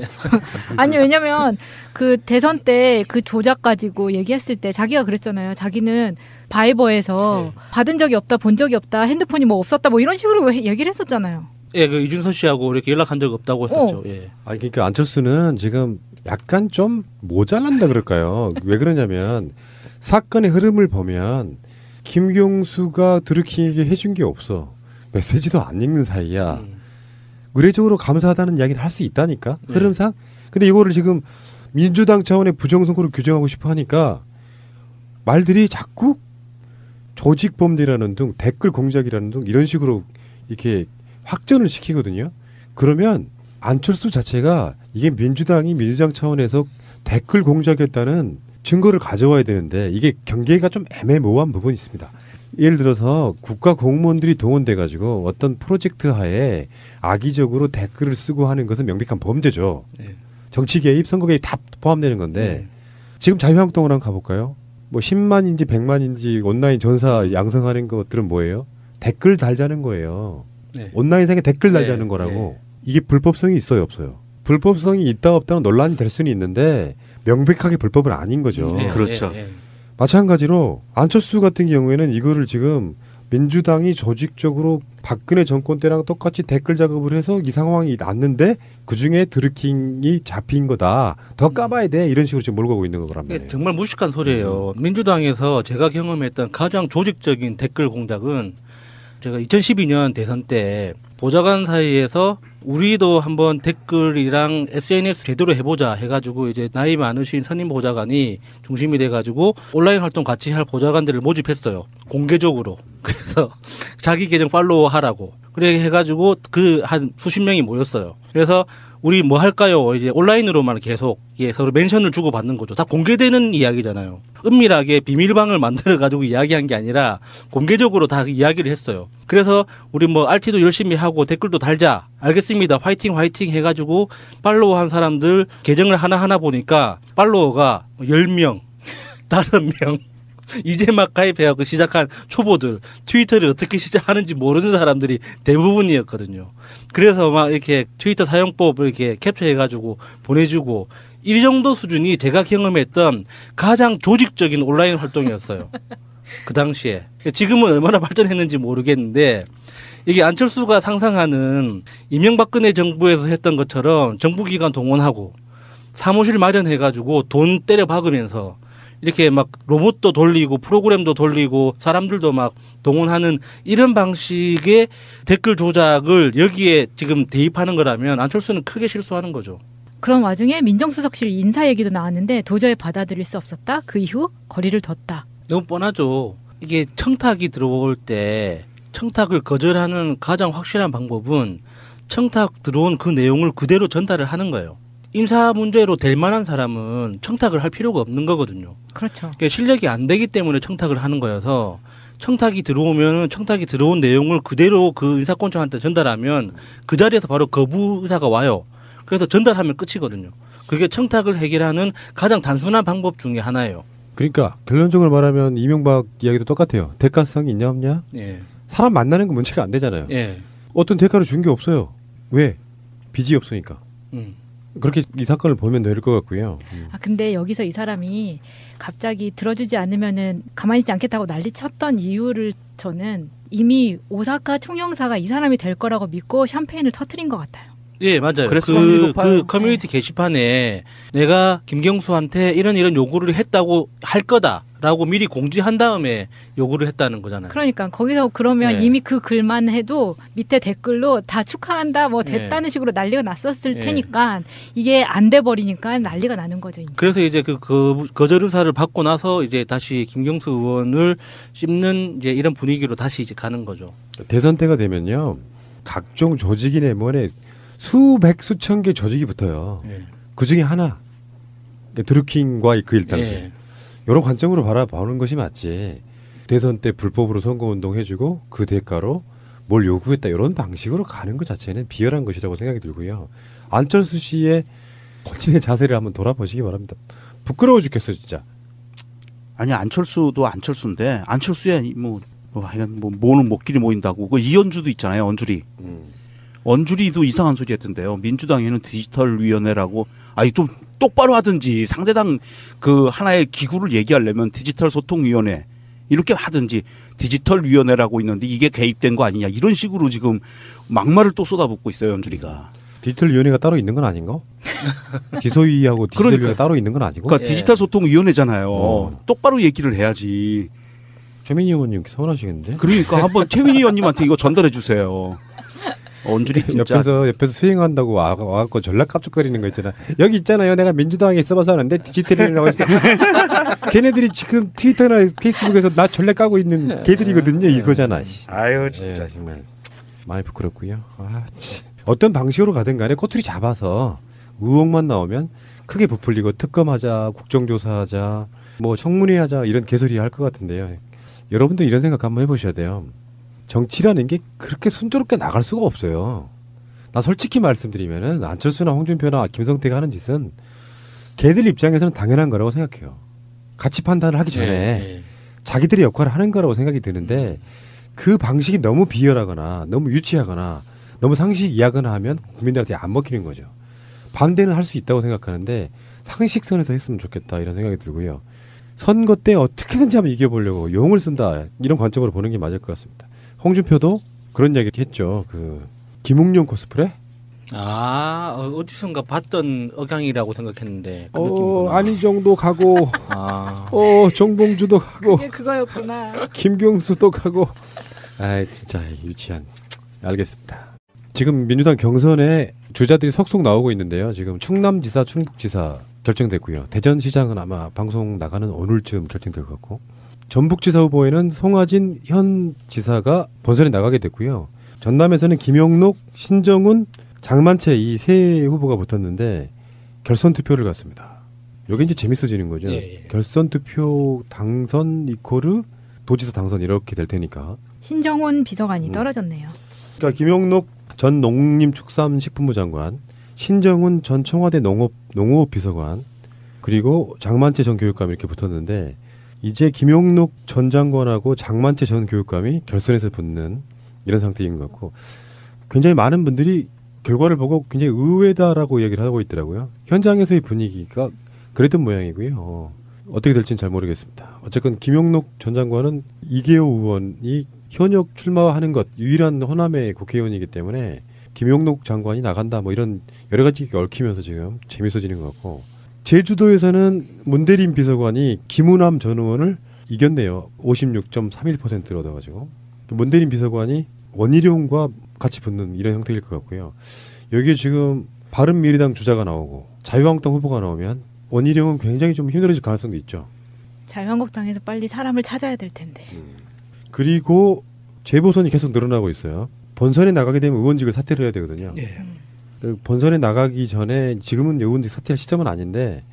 아니 왜냐면 그 대선 때 그 조작 가지고 얘기했을 때 자기가 그랬잖아요. 자기는 바이버에서 받은 적이 없다, 본 적이 없다, 핸드폰이 뭐 없었다, 뭐 이런 식으로 얘기를 했었잖아요. 예, 그 이준서 씨하고 이렇게 연락한 적 없다고 했었죠. 예. 아니 그러니까 안철수는 지금 약간 좀 모자란다 그럴까요? 왜 그러냐면 사건의 흐름을 보면 김경수가 드루킹에게 해준 게 없어. 메시지도 안 읽는 사이야. 의례적으로 감사하다는 이야기를 할 수 있다니까 흐름상. 근데 이거를 지금 민주당 차원의 부정선거로 규정하고 싶어 하니까 말들이 자꾸 조직범죄라는 등 댓글 공작이라는 등 이런 식으로 이렇게 확전을 시키거든요. 그러면 안철수 자체가 이게 민주당 차원에서 댓글 공작했다는 증거를 가져와야 되는데 이게 경계가 좀 애매모호한 부분이 있습니다. 예를 들어서 국가 공무원들이 동원돼 가지고 어떤 프로젝트 하에 악의적으로 댓글을 쓰고 하는 것은 명백한 범죄죠. 정치 개입, 선거 개입 다 포함되는 건데 지금 자유한국당으로 한번 가볼까요? 뭐 10만인지 100만인지 온라인 전사 양성하는 것들은 뭐예요? 댓글 달자는 거예요. 온라인상에 댓글 달자는 거라고. 이게 불법성이 있어요, 없어요? 불법성이 있다 없다는 논란이 될 수는 있는데 명백하게 불법은 아닌 거죠. 그렇죠. 마찬가지로 안철수 같은 경우에는 이거를 지금 민주당이 조직적으로 박근혜 정권 때랑 똑같이 댓글 작업을 해서 이 상황이 났는데 그중에 드루킹이 잡힌 거다. 더 까봐야 돼. 이런 식으로 지금 몰고 가고 있는 거란 말이에요. 정말 무식한 소리예요. 민주당에서 제가 경험했던 가장 조직적인 댓글 공작은 제가 2012년 대선 때 보좌관 사이에서 우리도 한번 댓글이랑 SNS 제대로 해보자 해가지고 이제 나이 많으신 선임 보좌관이 중심이 돼가지고 온라인 활동 같이 할 보좌관들을 모집했어요. 공개적으로. 그래서 자기 계정 팔로우 하라고. 그래 해가지고 그 한 수십 명이 모였어요. 그래서 우리 뭐 할까요? 이제 온라인으로만 계속 서로 멘션을 주고 받는 거죠. 다 공개되는 이야기잖아요. 은밀하게 비밀방을 만들어 가지고 이야기한 게 아니라 공개적으로 다 이야기를 했어요. 그래서 우리 뭐 RT도 열심히 하고 댓글도 달자. 알겠습니다. 화이팅 해가지고 팔로우한 사람들 계정을 하나하나 보니까 팔로워가 10명, 5명. 이제 막 가입해갖고 시작한 초보들, 트위터를 어떻게 시작하는지 모르는 사람들이 대부분이었거든요. 그래서 막 이렇게 트위터 사용법을 이렇게 캡처해가지고 보내주고, 이 정도 수준이 제가 경험했던 가장 조직적인 온라인 활동이었어요. 그 당시에. 지금은 얼마나 발전했는지 모르겠는데, 이게 안철수가 상상하는 이명박근혜 정부에서 했던 것처럼 정부기관 동원하고 사무실 마련해가지고 돈 때려 박으면서 이렇게 막 로봇도 돌리고 프로그램도 돌리고 사람들도 막 동원하는 이런 방식의 댓글 조작을 여기에 지금 대입하는 거라면 안철수는 크게 실수하는 거죠. 그런 와중에 민정수석실 인사 얘기도 나왔는데 도저히 받아들일 수 없었다. 그 이후 거리를 뒀다. 너무 뻔하죠. 이게 청탁이 들어올 때 청탁을 거절하는 가장 확실한 방법은 청탁 들어온 그 내용을 그대로 전달을 하는 거예요. 인사 문제로 될 만한 사람은 청탁을 할 필요가 없는 거거든요. 그렇죠. 그러니까 실력이 안 되기 때문에 청탁을 하는 거여서 청탁이 들어오면 청탁이 들어온 내용을 그대로 그 인사권자한테 전달하면 그 자리에서 바로 거부 의사가 와요. 그래서 전달하면 끝이거든요. 그게 청탁을 해결하는 가장 단순한 방법 중에 하나예요. 그러니까 결론적으로 말하면 이명박 이야기도 똑같아요. 대가성이 있냐 없냐? 사람 만나는 건 문제가 안 되잖아요. 어떤 대가를 준 게 없어요. 왜? 빚이 없으니까. 그렇게 이 사건을 보면 될 것 같고요. 아 근데 여기서 이 사람이 갑자기 들어주지 않으면은 가만히 있지 않겠다고 난리쳤던 이유를 저는 이미 오사카 총영사가 이 사람이 될 거라고 믿고 샴페인을 터뜨린 것 같아요. 예, 맞아요. 그래서 그 커뮤니티 게시판에 내가 김경수한테 이런 요구를 했다고 할 거다라고 미리 공지한 다음에 요구를 했다는 거잖아요. 그러니까 거기서 그러면 네. 이미 그 글만 해도 밑에 댓글로 다 축하한다 뭐 됐다는 네. 식으로 난리가 났었을 네. 테니까 이게 안 돼 버리니까 난리가 나는 거죠. 이제. 그래서 이제 그 거절 의사를 받고 나서 이제 다시 김경수 의원을 씹는 이제 이런 분위기로 다시 이제 가는 거죠. 대선 때가 되면요, 각종 조직이네 뭐네 수백 수천 개 조직이 붙어요. 예. 그 중에 하나, 드루킹과 그 일당들. 예. 이런 관점으로 바라보는 것이 맞지. 대선 때 불법으로 선거운동 해주고 그 대가로 뭘 요구했다 이런 방식으로 가는 것 자체는 비열한 것이라고 생각이 들고요. 안철수 씨의 본인의 자세를 한번 돌아보시기 바랍니다. 부끄러워 죽겠어 진짜. 아니 안철수도 안철수인데 안철수의 뭐는 목길이 모인다고 그 이현주도 있잖아요. 언주리도 이상한 소리 했던데요. 민주당에는 디지털위원회라고 아니 좀 똑바로 하든지 상대당 그 하나의 기구를 얘기하려면 디지털 소통위원회 이렇게 하든지 디지털위원회라고 있는데 이게 개입된 거 아니냐 이런 식으로 지금 막말을 또 쏟아붓고 있어요. 연주리가. 디지털위원회가 따로 있는 건 아닌가? 디소위하고 디지털위원회가 따로 있는 건 아니고? 그러니까 디지털 소통위원회잖아요. 똑바로 얘기를 해야지. 최민희 의원님 서운하시겠는데? 그러니까 한번 최민희 의원님한테 이거 전달해 주세요. 언주리 진짜 옆에서 수행한다고 와갖고 전략 깝죽거리는 거 있잖아. 여기 있잖아요. 내가 민주당에 있어봐서 하는데 디지털이라고 했어. 걔네들이 지금 트위터나 페이스북에서 나 전략 까고 있는 걔들이거든요. 이거잖아. 아유 진짜 정말 많이 부끄럽고요. 어떤 방식으로 가든 간에 꼬투리 잡아서 의혹만 나오면 크게 부풀리고 특검하자, 국정조사하자, 뭐 청문회하자 이런 개소리 할 것 같은데요. 여러분들 이런 생각 한번 해보셔야 돼요. 정치라는 게 그렇게 순조롭게 나갈 수가 없어요. 나 솔직히 말씀드리면은 안철수나 홍준표나 김성태가 하는 짓은 걔들 입장에서는 당연한 거라고 생각해요. 가치 판단을 하기 전에 자기들의 역할을 하는 거라고 생각이 드는데 그 방식이 너무 비열하거나 너무 유치하거나 너무 상식 이하거나 하면 국민들한테 안 먹히는 거죠. 반대는 할 수 있다고 생각하는데 상식선에서 했으면 좋겠다 이런 생각이 들고요. 선거 때 어떻게든지 한번 이겨보려고 용을 쓴다 이런 관점으로 보는 게 맞을 것 같습니다. 홍준표도 그런 이야기를 했죠. 그 김웅룡 코스프레? 어디선가 봤던 억양이라고 생각했는데 안희정도 가고 정봉주도 가고 그게 그거였구나. 김경수도 가고 진짜 유치한. 알겠습니다. 지금 민주당 경선에 주자들이 속속 나오고 있는데요. 지금 충남지사, 충북지사 결정됐고요. 대전시장은 아마 방송 나가는 오늘쯤 결정될 것 같고 전북지사 후보에는 송하진 현 지사가 본선에 나가게 됐고요. 전남에서는 김용록, 신정훈, 장만채 이 세 후보가 붙었는데 결선 투표를 갔습니다. 여기 이제 재밌어지는 거죠. 결선 투표 당선 이코르 도지사 당선 이렇게 될 테니까. 신정훈 비서관이 떨어졌네요. 그러니까 김용록 전 농림축산식품부 장관, 신정훈 전 청와대 농업 비서관, 그리고 장만채 전 교육감 이렇게 붙었는데 이제 김용록 전 장관하고 장만채 전 교육감이 결선에서 붙는 이런 상태인 것 같고 굉장히 많은 분들이 결과를 보고 굉장히 의외다라고 얘기를 하고 있더라고요. 현장에서의 분위기가 그랬던 모양이고요. 어떻게 될지는 잘 모르겠습니다. 어쨌건 김용록 전 장관은 이계호 의원이 현역 출마하는 것 유일한 호남의 국회의원이기 때문에 김용록 장관이 나간다 뭐 이런 여러 가지 얽히면서 지금 재밌어지는 것 같고 제주도에서는 문대림 비서관이 김우남 전 의원을 이겼네요. 56.31%를 얻어가지고 문대림 비서관이 원희룡과 같이 붙는 이런 형태일 것 같고요. 여기에 지금 바른미래당 주자가 나오고 자유한국당 후보가 나오면 원희룡은 굉장히 좀 힘들어질 가능성도 있죠. 자유한국당에서 빨리 사람을 찾아야 될 텐데. 그리고 재보선이 계속 늘어나고 있어요. 본선에 나가게 되면 의원직을 사퇴를 해야 되거든요. 본선에 나가기 전에 지금은 의원직 사퇴할 시점은 아닌데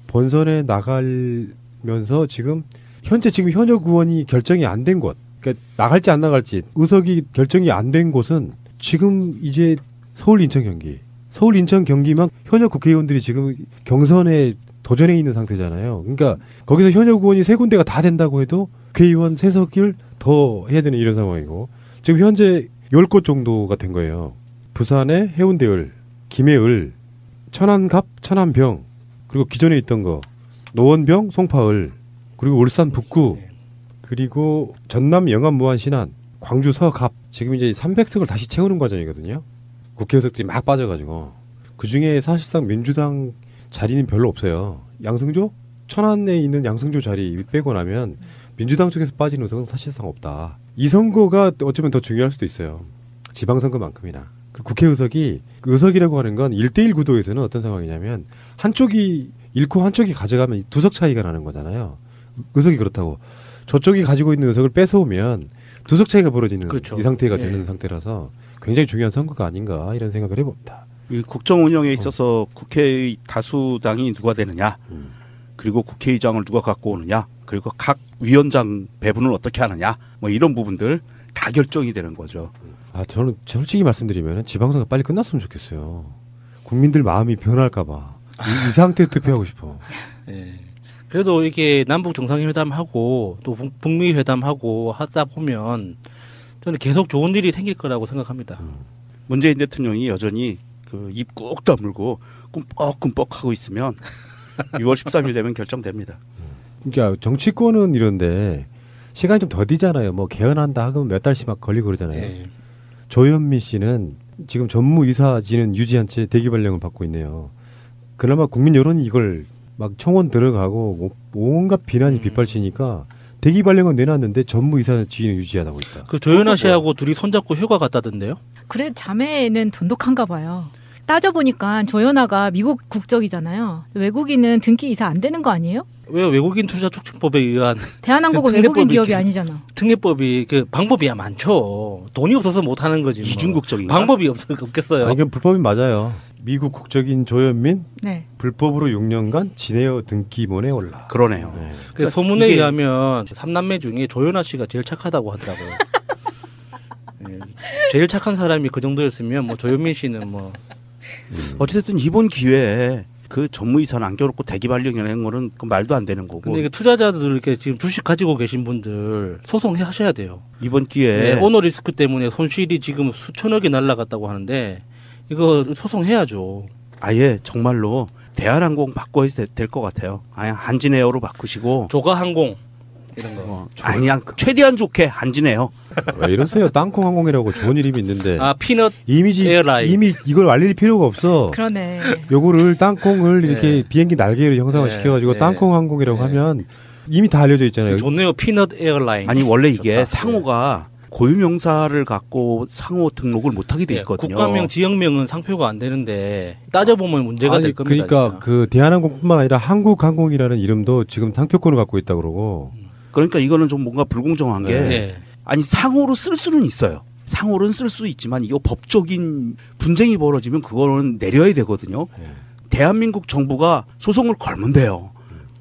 본선에 나가면서 지금 현역 의원이 결정이 안 된 곳, 그러니까 나갈지 안 나갈지 의석이 결정이 안 된 곳은 지금 이제 서울, 인천, 경기. 서울, 인천, 경기만 현역 국회의원들이 지금 경선에 도전해 있는 상태잖아요. 그러니까 거기서 현역 의원이 3군데가 다 된다고 해도 국회의원 3석을 더 해야 되는 이런 상황이고 지금 현재 10곳 정도가 된 거예요. 부산의 해운대을, 김해을, 천안갑, 천안병, 그리고 기존에 있던 거 노원병, 송파을, 그리고 울산 북구, 그리고 전남 영암 무안 신안, 광주 서갑 지금 이제 300석을 다시 채우는 과정이거든요. 국회의석들이 막 빠져가지고 그 중에 사실상 민주당 자리는 별로 없어요. 양승조? 천안에 있는 양승조 자리 빼고 나면 민주당 쪽에서 빠진 의석은 사실상 없다. 이 선거가 어쩌면 더 중요할 수도 있어요. 지방선거만큼이나. 국회의석이 의석이라고 하는 건 1대1 구도에서는 어떤 상황이냐면 한쪽이 잃고 한쪽이 가져가면 두석 차이가 나는 거잖아요. 의석이 그렇다고. 저쪽이 가지고 있는 의석을 뺏어오면 두석 차이가 벌어지는 그렇죠. 이 상태가 예. 되는 상태라서 굉장히 중요한 선거가 아닌가 이런 생각을 해봅니다. 이 국정 운영에 있어서 국회의 다수당이 누가 되느냐, 그리고 국회의장을 누가 갖고 오느냐, 그리고 각 위원장 배분을 어떻게 하느냐, 뭐 이런 부분들 다 결정이 되는 거죠. 아, 저는 솔직히 말씀드리면 지방선거 빨리 끝났으면 좋겠어요. 국민들 마음이 변할까봐 이 상태에 투표하고 싶어. 예. 그래도 이게 남북 정상회담하고 또 북미 회담하고 하다 보면 저는 계속 좋은 일이 생길 거라고 생각합니다. 문재인 대통령이 여전히 그 입 꾹 다물고 꿈뻑꿈뻑 하고 있으면 6월 13일 되면 결정됩니다. 그러니까 정치권은 이런데 시간이 좀 더디잖아요. 뭐 개헌한다 하면 몇 달씩 막 걸리고 그러잖아요. 예. 조현미 씨는 지금 전무이사진은 유지한 채 대기 발령을 받고 있네요. 그나마 국민 여론이 이걸 막 청원 들어가고 온갖 비난이 빗발치니까 대기 발령은 내놨는데 전무이사 지위는 유지하고 있다. 그 조현아 씨하고 둘이 손잡고 휴가 갔다던데요? 그래 자매는 돈독한가 봐요. 따져보니까 조연아가 미국 국적이잖아요. 외국인은 등기 이사 안 되는 거 아니에요? 왜 외국인 투자 촉진법에 의한 대한항공은 외국인 기업이 아니잖아. 특례법이 그 방법이야 많죠. 돈이 없어서 못 하는 거지. 뭐. 이중국적인가? 방법이 없겠어요. 아니, 불법이 맞아요. 미국 국적인 조현민 네. 불법으로 6년간 진에어 등기본에 올라. 그러네요. 네. 그 소문에 의하면 3남매 중에 조연아 씨가 제일 착하다고 하더라고요. 예, 제일 착한 사람이 그 정도였으면 뭐 조현민 씨는 뭐 어찌됐든 이번 기회에 그 전무이사는 안겨놓고 대기 발령이라는 거는 그 말도 안 되는 거고. 근데 이게 투자자들 이렇게 지금 주식 가지고 계신 분들 소송하셔야 돼요. 이번 기회에 네, 오너 리스크 때문에 손실이 지금 수천억이 날라갔다고 하는데 이거 소송해야죠. 아예 정말로 대한항공 바꿔야 될 것 같아요. 아예 한진에어로 바꾸시고 조가항공 이런 거. 아니 그냥 최대한 좋게 한진에어. 왜 이러세요? 땅콩항공이라고 좋은 이름이 있는데. 아 피넛 이미지 에어라인. 이미 이걸 알릴 필요가 없어. 그러네. 요거를 땅콩을 이렇게 네. 비행기 날개를 형상화 네. 시켜가지고 네. 땅콩항공이라고 하면 이미 다 알려져 있잖아요. 좋네요. 피넛 에어라인. 아니 원래 이게 좋다. 상호가 고유명사를 갖고 상호 등록을 못하게 돼 있거든요. 국가명, 지역명은 상표가 안 되는데 따져보면 문제가 될 겁니다. 그러니까 그 대한항공뿐만 아니라 한국항공이라는 이름도 지금 상표권을 갖고 있다 그러고. 그러니까 이거는 좀 뭔가 불공정한 게 네. 아니 상호로 쓸 수는 있어요. 상호로는 쓸 수 있지만 이거 법적인 분쟁이 벌어지면 그거는 내려야 되거든요. 대한민국 정부가 소송을 걸면 돼요.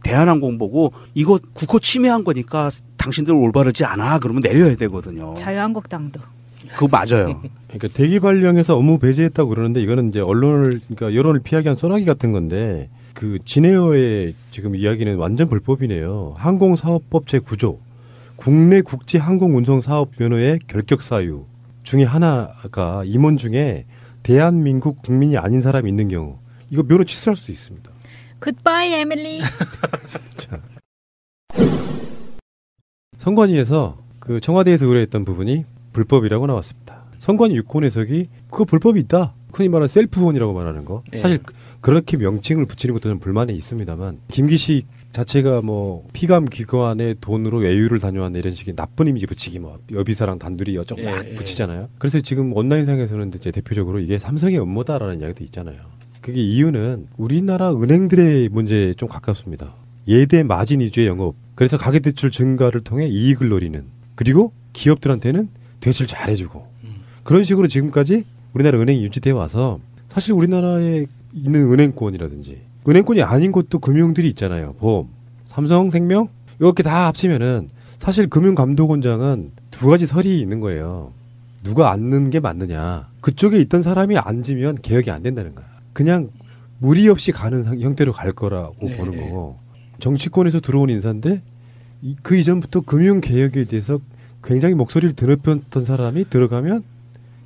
대한항공 보고 이거 국호 침해한 거니까 당신들 올바르지 않아 그러면 내려야 되거든요. 자유한국당도. 그거 맞아요. 그러니까 대기 발령해서 업무 배제했다고 그러는데 이거는 이제 언론을 그러니까 여론을 피하기 위한 소나기 같은 건데 그 진에어의 지금 이야기는 완전 불법이네요. 항공사업법 제9조 국내 국제 항공 운송 사업 면허의 결격 사유 중에 하나가 임원 중에 대한민국 국민이 아닌 사람이 있는 경우 이거 면허 취소할 수도 있습니다. 굿바이 에밀리. 선관위에서 그 청와대에서 의뢰했던 부분이 불법이라고 나왔습니다. 선관위 유권 해석이 그거 불법이 있다. 흔히 말하는 셀프원이라고 말하는 거. 예. 사실 그렇게 명칭을 붙이는 것도 좀 불만이 있습니다.만 김기식 자체가 뭐 피감 기관의 돈으로 외유를 다녀왔네 이런 식의 나쁜 이미지 붙이기 뭐 여비사랑 단둘이 어쩌고 막 붙이잖아요. 그래서 지금 온라인상에서는 이제 대표적으로 이게 삼성의 업무다라는 이야기도 있잖아요. 그게 이유는 우리나라 은행들의 문제에 좀 가깝습니다. 예대 마진 위주의 영업. 그래서 가계대출 증가를 통해 이익을 노리는. 그리고 기업들한테는 대출 잘해주고. 그런 식으로 지금까지 우리나라 은행이 유지돼 와서 사실 우리나라에 있는 은행권이라든지 은행권이 아닌 것도 금융들이 있잖아요. 보험, 삼성생명 이렇게 다 합치면은 사실 금융감독원장은 두 가지 설이 있는 거예요. 누가 앉는 게 맞느냐. 그쪽에 있던 사람이 앉으면 개혁이 안 된다는 거야. 그냥 무리 없이 가는 형태로 갈 거라고 보는 거고. 정치권에서 들어온 인사인데 그 이전부터 금융개혁에 대해서 굉장히 목소리를 드높였던 사람이 들어가면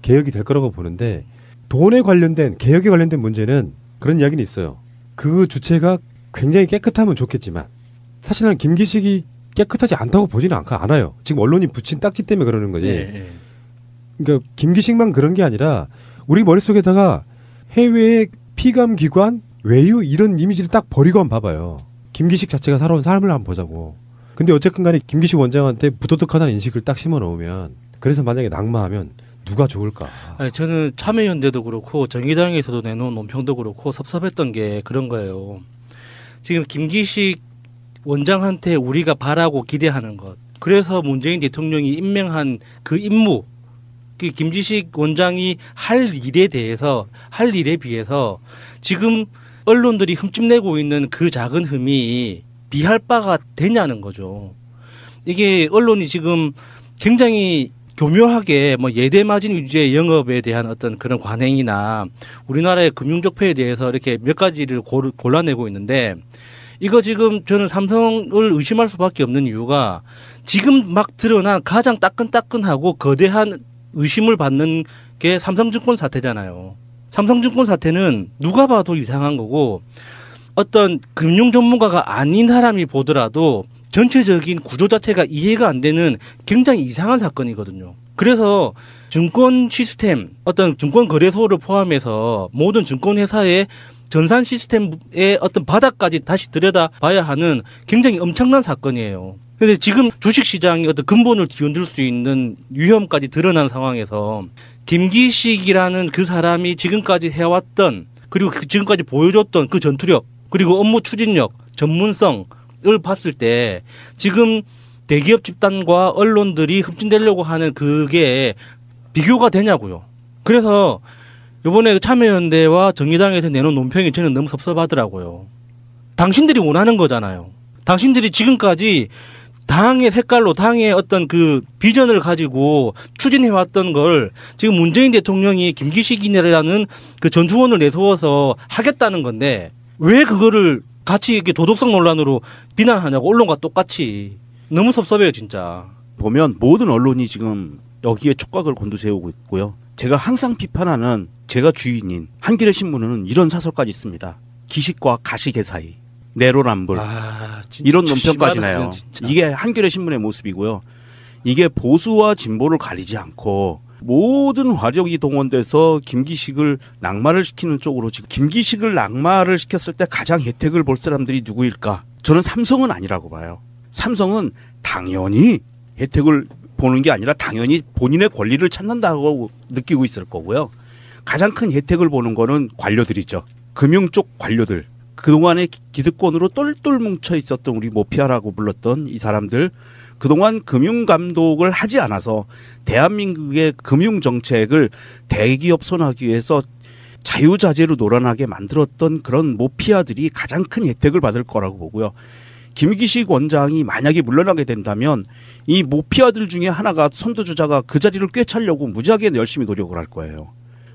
개혁이 될 거라고 보는데 돈에 관련된 개혁에 관련된 문제는 그런 이야기는 있어요. 그 주체가 굉장히 깨끗하면 좋겠지만 사실은 김기식이 깨끗하지 않다고 보지는 않아요. 지금 언론이 붙인 딱지 때문에 그러는 거지. 그러니까 김기식만 그런 게 아니라 우리 머릿속에다가 해외의 피감기관, 외유 이런 이미지를 딱 버리고 한번 봐봐요. 김기식 자체가 살아온 삶을 한번 보자고. 근데 어쨌든 간에 김기식 원장한테 부도덕하다는 인식을 딱 심어놓으면, 그래서 만약에 낙마하면 누가 좋을까? 아니, 저는 참여연대도 그렇고 정의당에서도 내놓은 논평도 그렇고 섭섭했던 게 그런 거예요. 지금 김기식 원장한테 우리가 바라고 기대하는 것, 그래서 문재인 대통령이 임명한 그 임무, 그 김기식 원장이 할 일에 비해서 지금 언론들이 흠집내고 있는 그 작은 흠이 비할 바가 되냐는 거죠. 이게 언론이 지금 굉장히 교묘하게 뭐 예대마진 위주의 영업에 대한 어떤 그런 관행이나 우리나라의 금융적폐에 대해서 이렇게 몇 가지를 골라내고 있는데, 이거 지금 저는 삼성을 의심할 수밖에 없는 이유가 지금 막 드러난 가장 따끈따끈하고 거대한 의심을 받는 게 삼성증권 사태잖아요. 삼성증권 사태는 누가 봐도 이상한 거고, 어떤 금융 전문가가 아닌 사람이 보더라도 전체적인 구조 자체가 이해가 안 되는 굉장히 이상한 사건이거든요. 그래서 증권 시스템, 어떤 증권 거래소를 포함해서 모든 증권회사의 전산 시스템의 어떤 바닥까지 다시 들여다봐야 하는 굉장히 엄청난 사건이에요. 그런데 지금 주식시장의 어떤 근본을 뒤흔들 수 있는 위험까지 드러난 상황에서 김기식이라는 그 사람이 지금까지 해왔던, 그리고 지금까지 보여줬던 그 전투력, 그리고 업무 추진력, 전문성을 봤을 때 지금 대기업 집단과 언론들이 흠집내려고 하는 그게 비교가 되냐고요. 그래서 이번에 참여연대와 정의당에서 내놓은 논평이 저는 너무 섭섭하더라고요. 당신들이 원하는 거잖아요. 당신들이 지금까지 당의 색깔로 당의 어떤 그 비전을 가지고 추진해왔던 걸 지금 문재인 대통령이 김기식이라는 그 전투원을 내세워서 하겠다는 건데, 왜 그거를 같이 이렇게 도덕성 논란으로 비난하냐고, 언론과 똑같이. 너무 섭섭해요, 진짜. 보면 모든 언론이 지금 여기에 촉각을 곤두세우고 있고요. 제가 항상 비판하는, 제가 주인인 한겨레 신문은 이런 사설까지 있습니다. 기식과 가식의 사이, 내로남불, 이런 논평까지 나요. 이게 한겨레 신문의 모습이고요. 이게 보수와 진보를 가리지 않고 모든 화력이 동원돼서 김기식을 낙마를 시키는 쪽으로, 지금 김기식을 낙마를 시켰을 때 가장 혜택을 볼 사람들이 누구일까? 저는 삼성은 아니라고 봐요. 삼성은 당연히 혜택을 보는 게 아니라 당연히 본인의 권리를 찾는다고 느끼고 있을 거고요. 가장 큰 혜택을 보는 거는 관료들이죠. 금융 쪽 관료들. 그동안에 기득권으로 똘똘 뭉쳐 있었던 우리 모피아라고 불렀던 이 사람들, 그동안 금융감독을 하지 않아서 대한민국의 금융정책을 대기업 손하기 위해서 자유자재로 놀아나게 만들었던 그런 모피아들이 가장 큰 혜택을 받을 거라고 보고요. 김기식 원장이 만약에 물러나게 된다면 이 모피아들 중에 하나가, 선두주자가 그 자리를 꿰차려고 무지하게 열심히 노력을 할 거예요.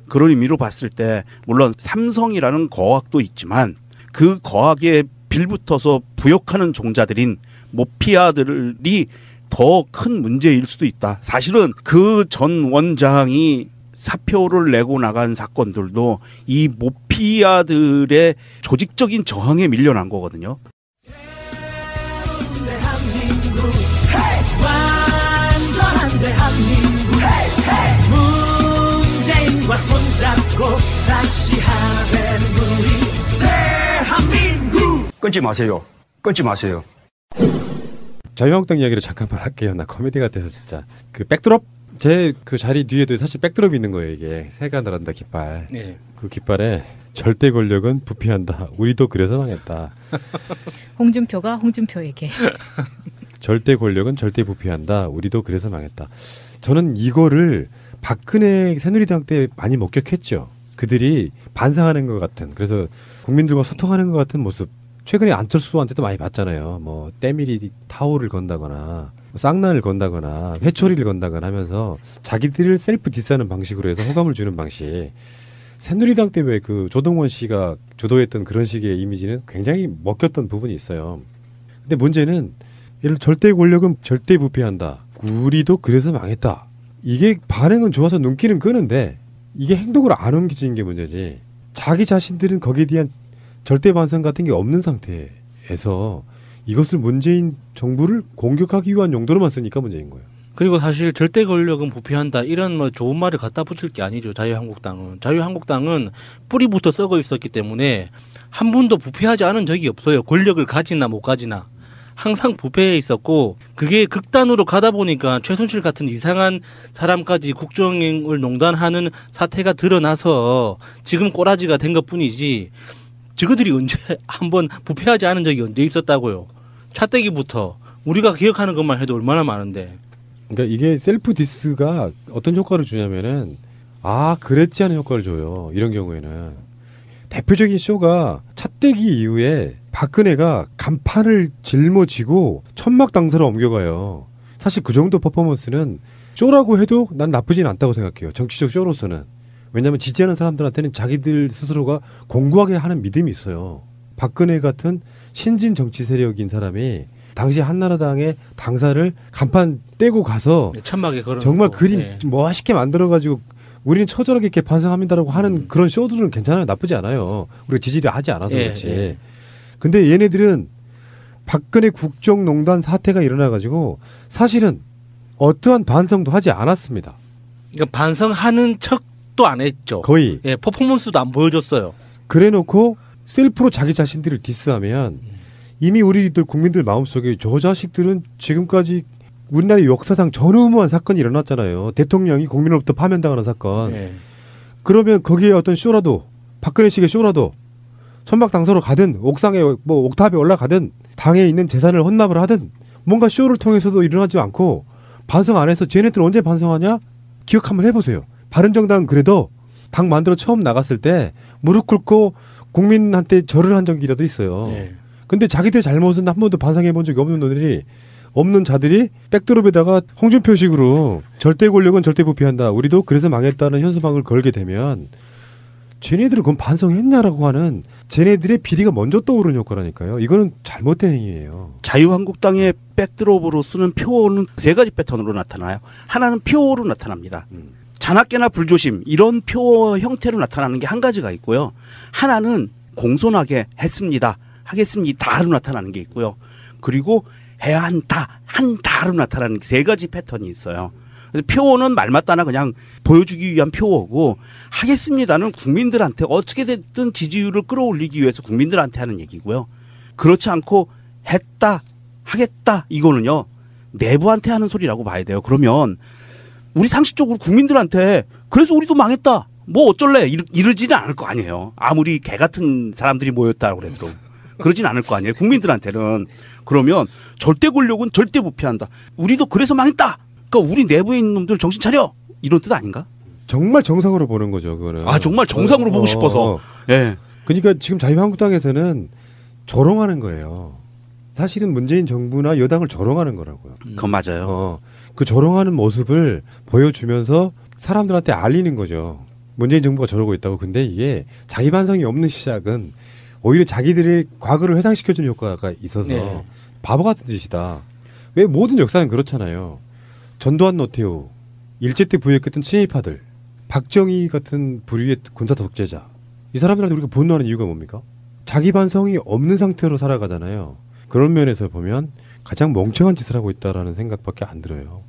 그런 의미로 봤을 때 물론 삼성이라는 거학도 있지만 그 거학에 빌붙어서 부역하는 종자들인 모피아들이 더 큰 문제일 수도 있다. 사실은 그 전 원장이 사표를 내고 나간 사건들도 이 모피아들의 조직적인 저항에 밀려난 거거든요. 완전한 대한민국, 문재인과 손잡고 다시 하는 우리 대한민국. 끊지 마세요. 끊지 마세요. 자유한국당 이야기를 잠깐만 할게요. 나 코미디 같아서 진짜. 그 백드롭, 제 그 자리 뒤에도 사실 백드롭이 있는 거예요. 이게 새가 날아간다 깃발. 네. 그 깃발에 절대 권력은 부패한다. 우리도 그래서 망했다. 홍준표가 홍준표에게. 절대 권력은 절대 부패한다. 우리도 그래서 망했다. 저는 이거를 박근혜 새누리당 때 많이 목격했죠. 그들이 반성하는 것 같은, 그래서 국민들과 소통하는 것 같은 모습. 최근에 안철수한테도 많이 봤잖아요. 뭐 때밀이 타오를 건다거나 쌍난을 건다거나 회초리를 건다거나 하면서 자기들을 셀프 디스하는 방식으로 해서 호감을 주는 방식. 새누리당 때 왜 그 조동원 씨가 주도했던 그런 식의 이미지는 굉장히 먹혔던 부분이 있어요. 근데 문제는 예를 절대 권력은 절대 부패한다. 우리도 그래서 망했다. 이게 반응은 좋아서 눈길은 끄는데 이게 행동으로 안 옮겨지는 게 문제지. 자기 자신들은 거기에 대한 절대 반성 같은 게 없는 상태에서 이것을 문재인 정부를 공격하기 위한 용도로만 쓰니까 문제인 거예요. 그리고 사실 절대 권력은 부패한다 이런 뭐 좋은 말을 갖다 붙일 게 아니죠. 자유한국당은 뿌리부터 썩어 있었기 때문에 한 번도 부패하지 않은 적이 없어요. 권력을 가지나 못 가지나 항상 부패해 있었고, 그게 극단으로 가다 보니까 최순실 같은 이상한 사람까지 국정을 농단하는 사태가 드러나서 지금 꼬라지가 된 것뿐이지, 저그들이 언제 한번 부패하지 않은 적이 언제 있었다고요. 차떼기부터 우리가 기억하는 것만 해도 얼마나 많은데. 그러니까 이게 셀프 디스가 어떤 효과를 주냐면은 그랬지 하는 효과를 줘요. 이런 경우에는 대표적인 쇼가 차떼기 이후에 박근혜가 간판을 짊어지고 천막 당사로 옮겨가요. 사실 그 정도 퍼포먼스는 쇼라고 해도 난 나쁘진 않다고 생각해요. 정치적 쇼로서는. 왜냐하면 지지하는 사람들한테는 자기들 스스로가 공고하게 하는 믿음이 있어요. 박근혜 같은 신진 정치 세력인 사람이 당시 한나라당의 당사를 간판 떼고 가서 천막에 걸어 정말 그림 멋있게 만들어가지고 우리는 처절하게 이렇게 반성합니다라고 하는 그런 쇼들은 괜찮아요. 나쁘지 않아요. 우리가 지지를 하지 않아서 그렇지. 근데 얘네들은 박근혜 국정농단 사태가 일어나가지고 사실은 어떠한 반성도 하지 않았습니다. 그러니까 반성하는 척도 안 했죠. 거의. 퍼포먼스도 안 보여줬어요. 그래놓고 셀프로 자기 자신들을 디스하면 이미 우리들 국민들 마음속에 저 자식들은 지금까지 우리나라의 역사상 전무후무한 사건이 일어났잖아요. 대통령이 국민으로부터 파면당하는 사건. 그러면 거기에 어떤 쇼라도, 박근혜식의 쇼라도 천막 당사로 가든 옥상에 뭐 옥탑에 올라가든 당에 있는 재산을 헌납을 하든 뭔가 쇼를 통해서도 일어나지 않고 반성 안 해서 쟤네들 언제 반성하냐? 기억 한번 해보세요. 바른정당은 그래도 당 만들어 처음 나갔을 때 무릎 꿇고 국민한테 절을 한 적이라도 있어요. 근데 자기들 잘못은 한 번도 반성해 본 적이 없는 자들이 백드롭에다가 홍준표식으로 절대 권력은 절대 부패한다. 우리도 그래서 망했다는 현수막을 걸게 되면 쟤네들은 그건 반성했냐라고 하는 쟤네들의 비리가 먼저 떠오르는 효과라니까요. 이거는 잘못된 행위예요. 자유한국당의 백드롭으로 쓰는 표어는 세 가지 패턴으로 나타나요. 하나는 표어로 나타납니다. 자나깨나 불조심 이런 표어 형태로 나타나는 게 한 가지가 있고요. 하나는 공손하게 했습니다. 하겠습니다로 나타나는 게 있고요. 그리고 해야 한다로 나타나는 세 가지 패턴이 있어요. 그래서 표어는 말 맞다나 그냥 보여주기 위한 표어고, 하겠습니다는 국민들한테 어떻게 됐든 지지율을 끌어올리기 위해서 국민들한테 하는 얘기고요. 그렇지 않고 했다, 하겠다 이거는요 내부한테 하는 소리라고 봐야 돼요. 그러면 우리 상식적으로 국민들한테 그래서 우리도 망했다, 뭐 어쩔래 이러지는 않을 거 아니에요. 아무리 개 같은 사람들이 모였다고 그래도 그러진 않을 거 아니에요. 국민들한테는. 그러면 절대 권력은 절대 부패한다. 우리도 그래서 망했다. 그러니까 우리 내부에 있는 놈들 정신 차려. 이런 뜻 아닌가? 정말 정상으로 보는 거죠, 그거는. 정말 정상으로 보고 싶어서. 예. 그러니까 지금 자유한국당에서는 조롱하는 거예요. 사실은 문재인 정부나 여당을 조롱하는 거라고요. 그건 맞아요. 그 조롱하는 모습을 보여주면서 사람들한테 알리는 거죠. 문재인 정부가 저러고 있다고. 근데 이게 자기 반성이 없는 시작은 오히려 자기들의 과거를 회상시켜주는 효과가 있어서 바보 같은 짓이다. 왜 모든 역사는 그렇잖아요. 전두환 노태우, 일제 때 부역했던 친일파들, 박정희 같은 부류의 군사 독재자, 이 사람들한테 우리가 분노하는 이유가 뭡니까? 자기 반성이 없는 상태로 살아가잖아요. 그런 면에서 보면 가장 멍청한 짓을 하고 있다라는 생각밖에 안 들어요.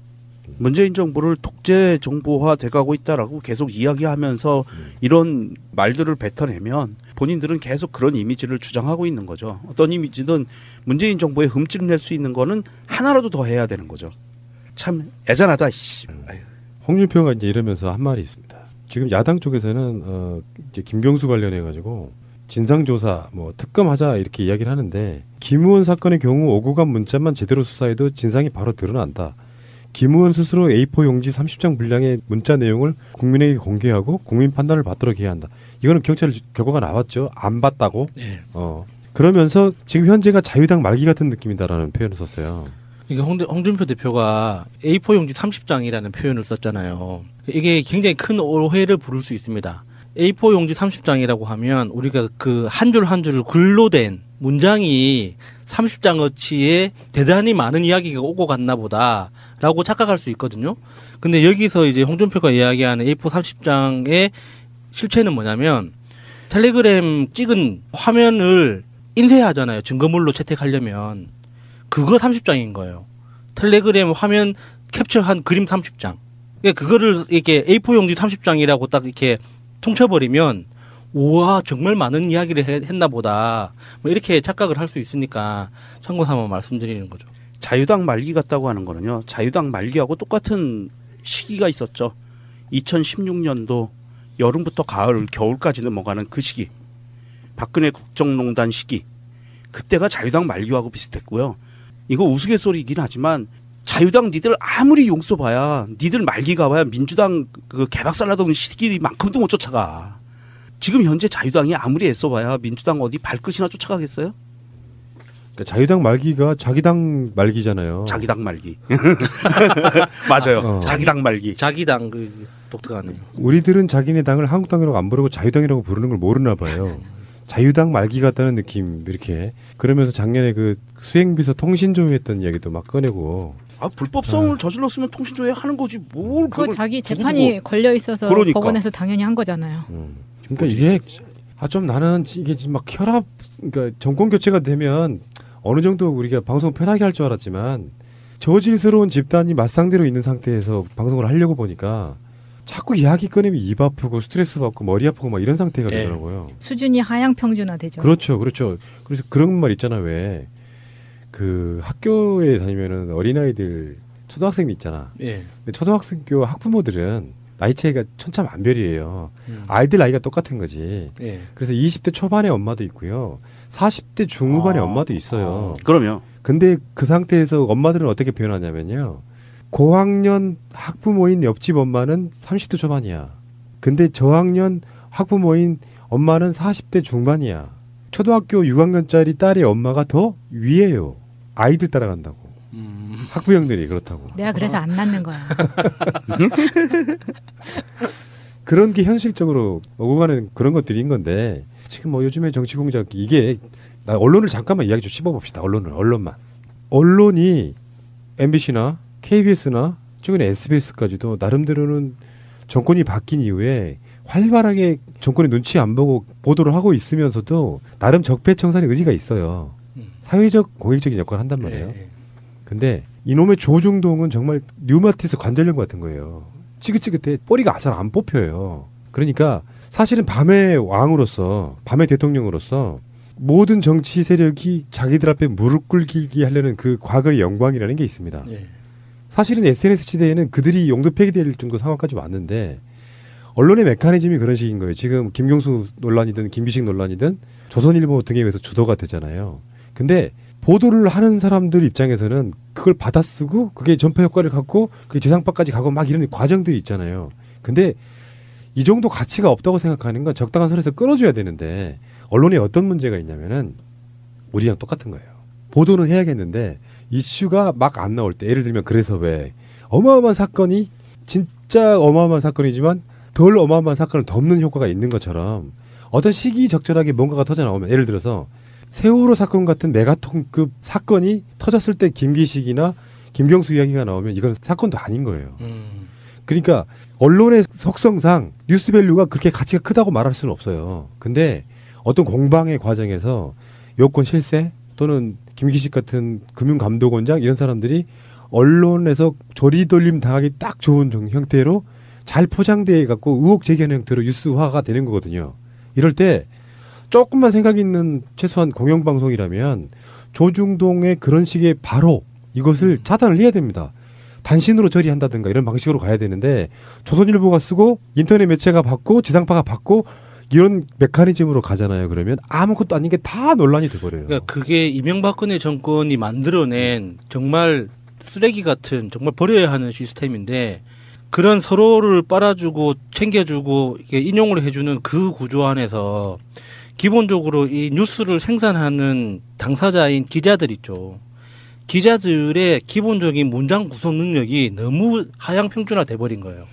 문재인 정부를 독재 정부화 돼가고 있다라고 계속 이야기하면서 이런 말들을 뱉어내면 본인들은 계속 그런 이미지를 주장하고 있는 거죠. 어떤 이미지든 문재인 정부에 흠집을 낼 수 있는 거는 하나라도 더 해야 되는 거죠. 참 애잔하다. 홍준표가 이제 이러면서 한 말이 있습니다. 지금 야당 쪽에서는 이제 김경수 관련해 가지고 진상조사, 뭐 특검하자 이렇게 이야기를 하는데, 김우원 사건의 경우 오고 간 문자만 제대로 수사해도 진상이 바로 드러난다. 김우원 스스로 A4 용지 30장 분량의 문자 내용을 국민에게 공개하고 국민 판단을 받도록 해야 한다. 이거는 경찰 결과가 나왔죠. 안 봤다고. 그러면서 지금 현재가 자유당 말기 같은 느낌이다라는 표현을 썼어요. 이게 홍준표 대표가 A4 용지 30장이라는 표현을 썼잖아요. 이게 굉장히 큰 오해를 부를 수 있습니다. A4 용지 30장이라고 하면 우리가 그 한 줄 한 줄 글로 된 문장이 30장어치의 대단히 많은 이야기가 오고 갔나 보다라고 착각할 수 있거든요. 근데 여기서 이제 홍준표가 이야기하는 A4 30장의 실체는 뭐냐면, 텔레그램 찍은 화면을 인쇄하잖아요. 증거물로 채택하려면. 그거 30장인 거예요. 텔레그램 화면 캡처한 그림 30장. 그러니까 그거를 이렇게 A4 용지 30장이라고 딱 이렇게 퉁쳐버리면 우와 정말 많은 이야기를 했나 보다 뭐 이렇게 착각을 할 수 있으니까 참고 삼아 말씀드리는 거죠. 자유당 말기 같다고 하는 거는요. 자유당 말기하고 똑같은 시기가 있었죠. 2016년도 여름부터 가을, 겨울까지 넘어가는 그 시기. 박근혜 국정농단 시기. 그때가 자유당 말기하고 비슷했고요. 이거 우스갯소리이긴 하지만 자유당 니들 아무리 용서봐야 니들 말기 가봐야 민주당 그 개박살나던 시기만큼도 못 쫓아가. 지금 현재 자유당이 아무리 애써봐야 민주당 어디 발끝이나 쫓아가겠어요? 그러니까 자유당 말기가 자기당 말기잖아요. 자기당 말기. 맞아요. 자기당 말기. 자기당 그 독특하네요. 우리들은 자기네 당을 한국당이라고 안 부르고 자유당이라고 부르는 걸 모르나 봐요. 자유당 말기 같다는 느낌 이렇게. 그러면서 작년에 그 수행비서 통신조회했던 이야기도 막 꺼내고. 아 불법성을 저질렀으면 통신조회 하는 거지 뭘. 그거 자기 재판이 걸려 있어서 그러니까. 법원에서 당연히 한 거잖아요. 그러니까 이게 좀 나는 이게 막 혈압 그러니까 정권 교체가 되면 어느 정도 우리가 방송 편하게 할 줄 알았지만 저질스러운 집단이 맞상대로 있는 상태에서 방송을 하려고 보니까 자꾸 이야기 꺼내면 입 아프고 스트레스 받고 머리 아프고 막 이런 상태가 되더라고요. 수준이 하향 평준화되죠. 그렇죠. 그래서 그런 말 있잖아. 왜 그 학교에 다니면은 어린아이들 초등학생 있잖아. 예. 근데 초등학교 학부모들은 나이 차이가 천차만별이에요. 아이들 나이가 똑같은 거지. 예. 그래서 20대 초반의 엄마도 있고요. 40대 중후반의 엄마도 있어요. 그럼요. 근데 그 상태에서 엄마들은 어떻게 표현하냐면요. 고학년 학부모인 옆집 엄마는 30대 초반이야. 근데 저학년 학부모인 엄마는 40대 중반이야. 초등학교 6학년짜리 딸의 엄마가 더 위에요. 아이들 따라간다고. 학부형들이 그렇다고. 내가 그래서 안 낳는 거야. 그런 게 현실적으로 오고 가는 그런 것들인 건데 지금 뭐 요즘에 정치 공작 이게 나 언론을 잠깐만 이야기 좀 씹어봅시다. 언론만. 언론이 MBC나 KBS나 최근에 SBS까지도 나름대로는 정권이 바뀐 이후에 활발하게 정권의 눈치 안 보고 보도를 하고 있으면서도 나름 적폐청산의 의지가 있어요. 사회적 공익적인 역할을 한단 말이에요. 근데 이놈의 조중동은 정말 류마티스 관절염 같은 거예요. 찌긋찌긋해 뿌리가 잘 안 뽑혀요. 그러니까 사실은 밤의 왕으로서 밤의 대통령으로서 모든 정치 세력이 자기들 앞에 무릎 꿇기 하려는 그 과거의 영광이라는 게 있습니다. 사실은 SNS 시대에는 그들이 용도폐기 될 정도 상황까지 왔는데 언론의 메커니즘이 그런 식인 거예요. 지금 김경수 논란이든 김기식 논란이든 조선일보 등에 의해서 주도가 되잖아요. 근데 보도를 하는 사람들 입장에서는 그걸 받아쓰고 그게 전파 효과를 갖고 그게 지상파까지 가고 막 이런 과정들이 있잖아요. 근데 이 정도 가치가 없다고 생각하는 건 적당한 선에서 끊어줘야 되는데 언론에 어떤 문제가 있냐면은 우리랑 똑같은 거예요. 보도는 해야겠는데 이슈가 막 안 나올 때 예를 들면 그래서 왜 어마어마한 사건이 진짜 어마어마한 사건이지만 덜 어마어마한 사건을 덮는 효과가 있는 것처럼 어떤 시기적절하게 뭔가가 터져 나오면 예를 들어서 세월호 사건 같은 메가톤급 사건이 터졌을 때 김기식이나 김경수 이야기가 나오면 이건 사건도 아닌 거예요. 그러니까 언론의 속성상 뉴스밸류가 그렇게 가치가 크다고 말할 수는 없어요. 근데 어떤 공방의 과정에서 여권 실세 또는 김기식 같은 금융감독원장 이런 사람들이 언론에서 조리돌림 당하기 딱 좋은 형태로 잘 포장돼 갖고 의혹 제기하는 형태로 뉴스화가 되는 거거든요. 이럴 때 조금만 생각 있는 최소한 공영방송이라면 조중동의 그런 식의 바로 이것을 차단을 해야 됩니다. 단신으로 처리한다든가 이런 방식으로 가야 되는데 조선일보가 쓰고 인터넷 매체가 받고 지상파가 받고 이런 메커니즘으로 가잖아요. 그러면 아무것도 아닌 게 다 논란이 돼버려요. 그러니까 그게 이명박근혜 정권이 만들어낸 정말 쓰레기 같은 정말 버려야 하는 시스템인데 그런 서로를 빨아주고 챙겨주고 인용을 해주는 그 구조 안에서 기본적으로 이 뉴스를 생산하는 당사자인 기자들 있죠. 기자들의 기본적인 문장 구성 능력이 너무 하향 평준화 돼버린 거예요.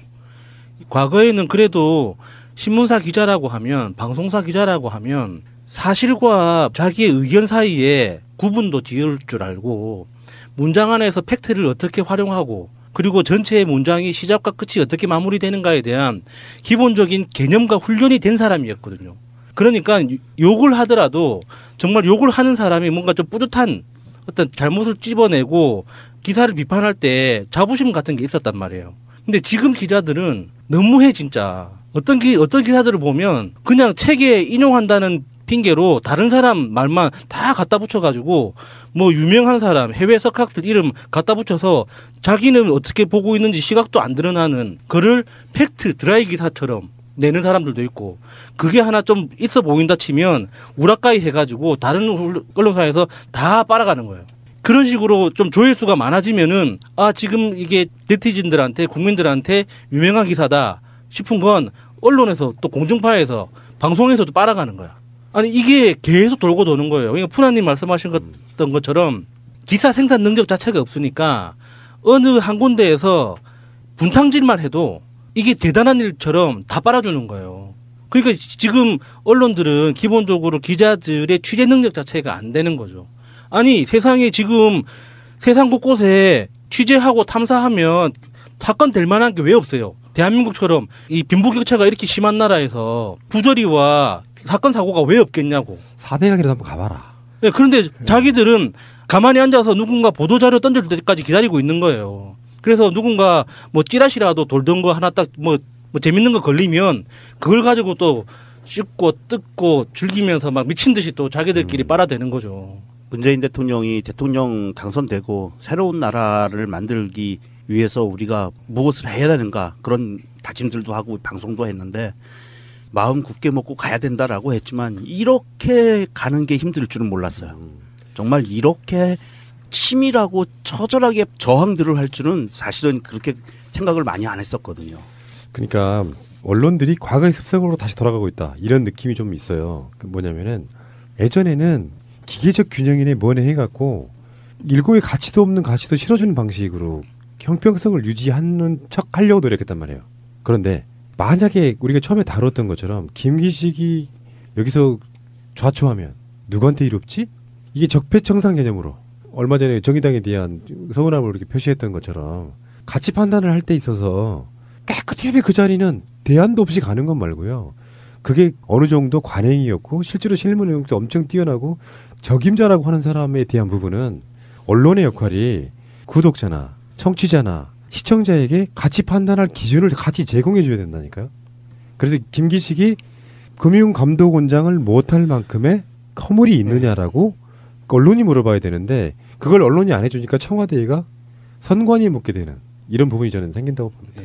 과거에는 그래도 신문사 기자라고 하면 방송사 기자라고 하면 사실과 자기의 의견 사이에 구분도 지을 줄 알고 문장 안에서 팩트를 어떻게 활용하고 그리고 전체의 문장이 시작과 끝이 어떻게 마무리되는가에 대한 기본적인 개념과 훈련이 된 사람이었거든요. 그러니까 욕을 하더라도 정말 욕을 하는 사람이 뭔가 좀 뿌듯한 어떤 잘못을 찝어내고 기사를 비판할 때 자부심 같은 게 있었단 말이에요. 근데 지금 기자들은 너무해 진짜. 어떤 기사들을 보면 그냥 책에 인용한다는 핑계로 다른 사람 말만 다 갖다 붙여가지고 뭐 유명한 사람, 해외 석학들 이름 갖다 붙여서 자기는 어떻게 보고 있는지 시각도 안 드러나는 글을 팩트 드라이 기사처럼 내는 사람들도 있고, 그게 하나 좀 있어 보인다 치면 우라카이 해가지고 다른 언론사에서 다 빨아가는 거예요. 그런 식으로 좀 조회수가 많아지면은 아 지금 이게 네티즌들한테 국민들한테 유명한 기사다 싶은 건 언론에서 또 공중파에서 방송에서도 빨아가는 거야. 아니 이게 계속 돌고 도는 거예요. 그러니까 푸나님 말씀하신 것처럼 기사 생산 능력 자체가 없으니까 어느 한 군데에서 분탕질만 해도 이게 대단한 일처럼 다 빨아주는 거예요. 그러니까 지금 언론들은 기본적으로 기자들의 취재 능력 자체가 안 되는 거죠. 아니 세상에 지금 세상 곳곳에 취재하고 탐사하면 사건 될 만한 게 왜 없어요? 대한민국처럼 이 빈부격차가 이렇게 심한 나라에서 부조리와 사건 사고가 왜 없겠냐고. 4대강이라도 한번 가봐라. 네, 그런데 자기들은 가만히 앉아서 누군가 보도자료 던져줄 때까지 기다리고 있는 거예요. 그래서 누군가 뭐 찌라시라도 돌던 거 하나 딱 뭐 재밌는 거 걸리면 그걸 가지고 또 씹고 뜯고 즐기면서 막 미친 듯이 또 자기들끼리 빨아대는 거죠. 문재인 대통령이 대통령 당선되고 새로운 나라를 만들기 위해서 우리가 무엇을 해야 되는가 그런 다짐들도 하고 방송도 했는데 마음 굳게 먹고 가야 된다라고 했지만 이렇게 가는 게 힘들 줄은 몰랐어요. 정말 이렇게 치밀하고 처절하게 저항들을 할 줄은 사실은 그렇게 생각을 많이 안 했었거든요. 그러니까 언론들이 과거의 습성으로 다시 돌아가고 있다 이런 느낌이 좀 있어요. 그 뭐냐면은 예전에는 기계적 균형이네 뭐네 해갖고 일고의 가치도 없는 가치도 실어주는 방식으로 형평성을 유지하는 척 하려고 노력했단 말이에요. 그런데 만약에 우리가 처음에 다뤘던 것처럼 김기식이 여기서 좌초하면 누구한테 이롭지? 이게 적폐청산 개념으로 얼마 전에 정의당에 대한 서운함을 이렇게 표시했던 것처럼 가치 판단을 할 때 있어서 깨끗하게 그 자리는 대안도 없이 가는 것 말고요. 그게 어느 정도 관행이었고 실제로 실무 능력도 엄청 뛰어나고 적임자라고 하는 사람에 대한 부분은 언론의 역할이 구독자나 청취자나 시청자에게 가치 판단할 기준을 같이 제공해 줘야 된다니까요. 그래서 김기식이 금융감독원장을 못할 만큼의 허물이 있느냐라고 언론이 물어봐야 되는데 그걸 언론이 안 해주니까 청와대가 선관위 묻게 되는 이런 부분이 저는 생긴다고 봅니다.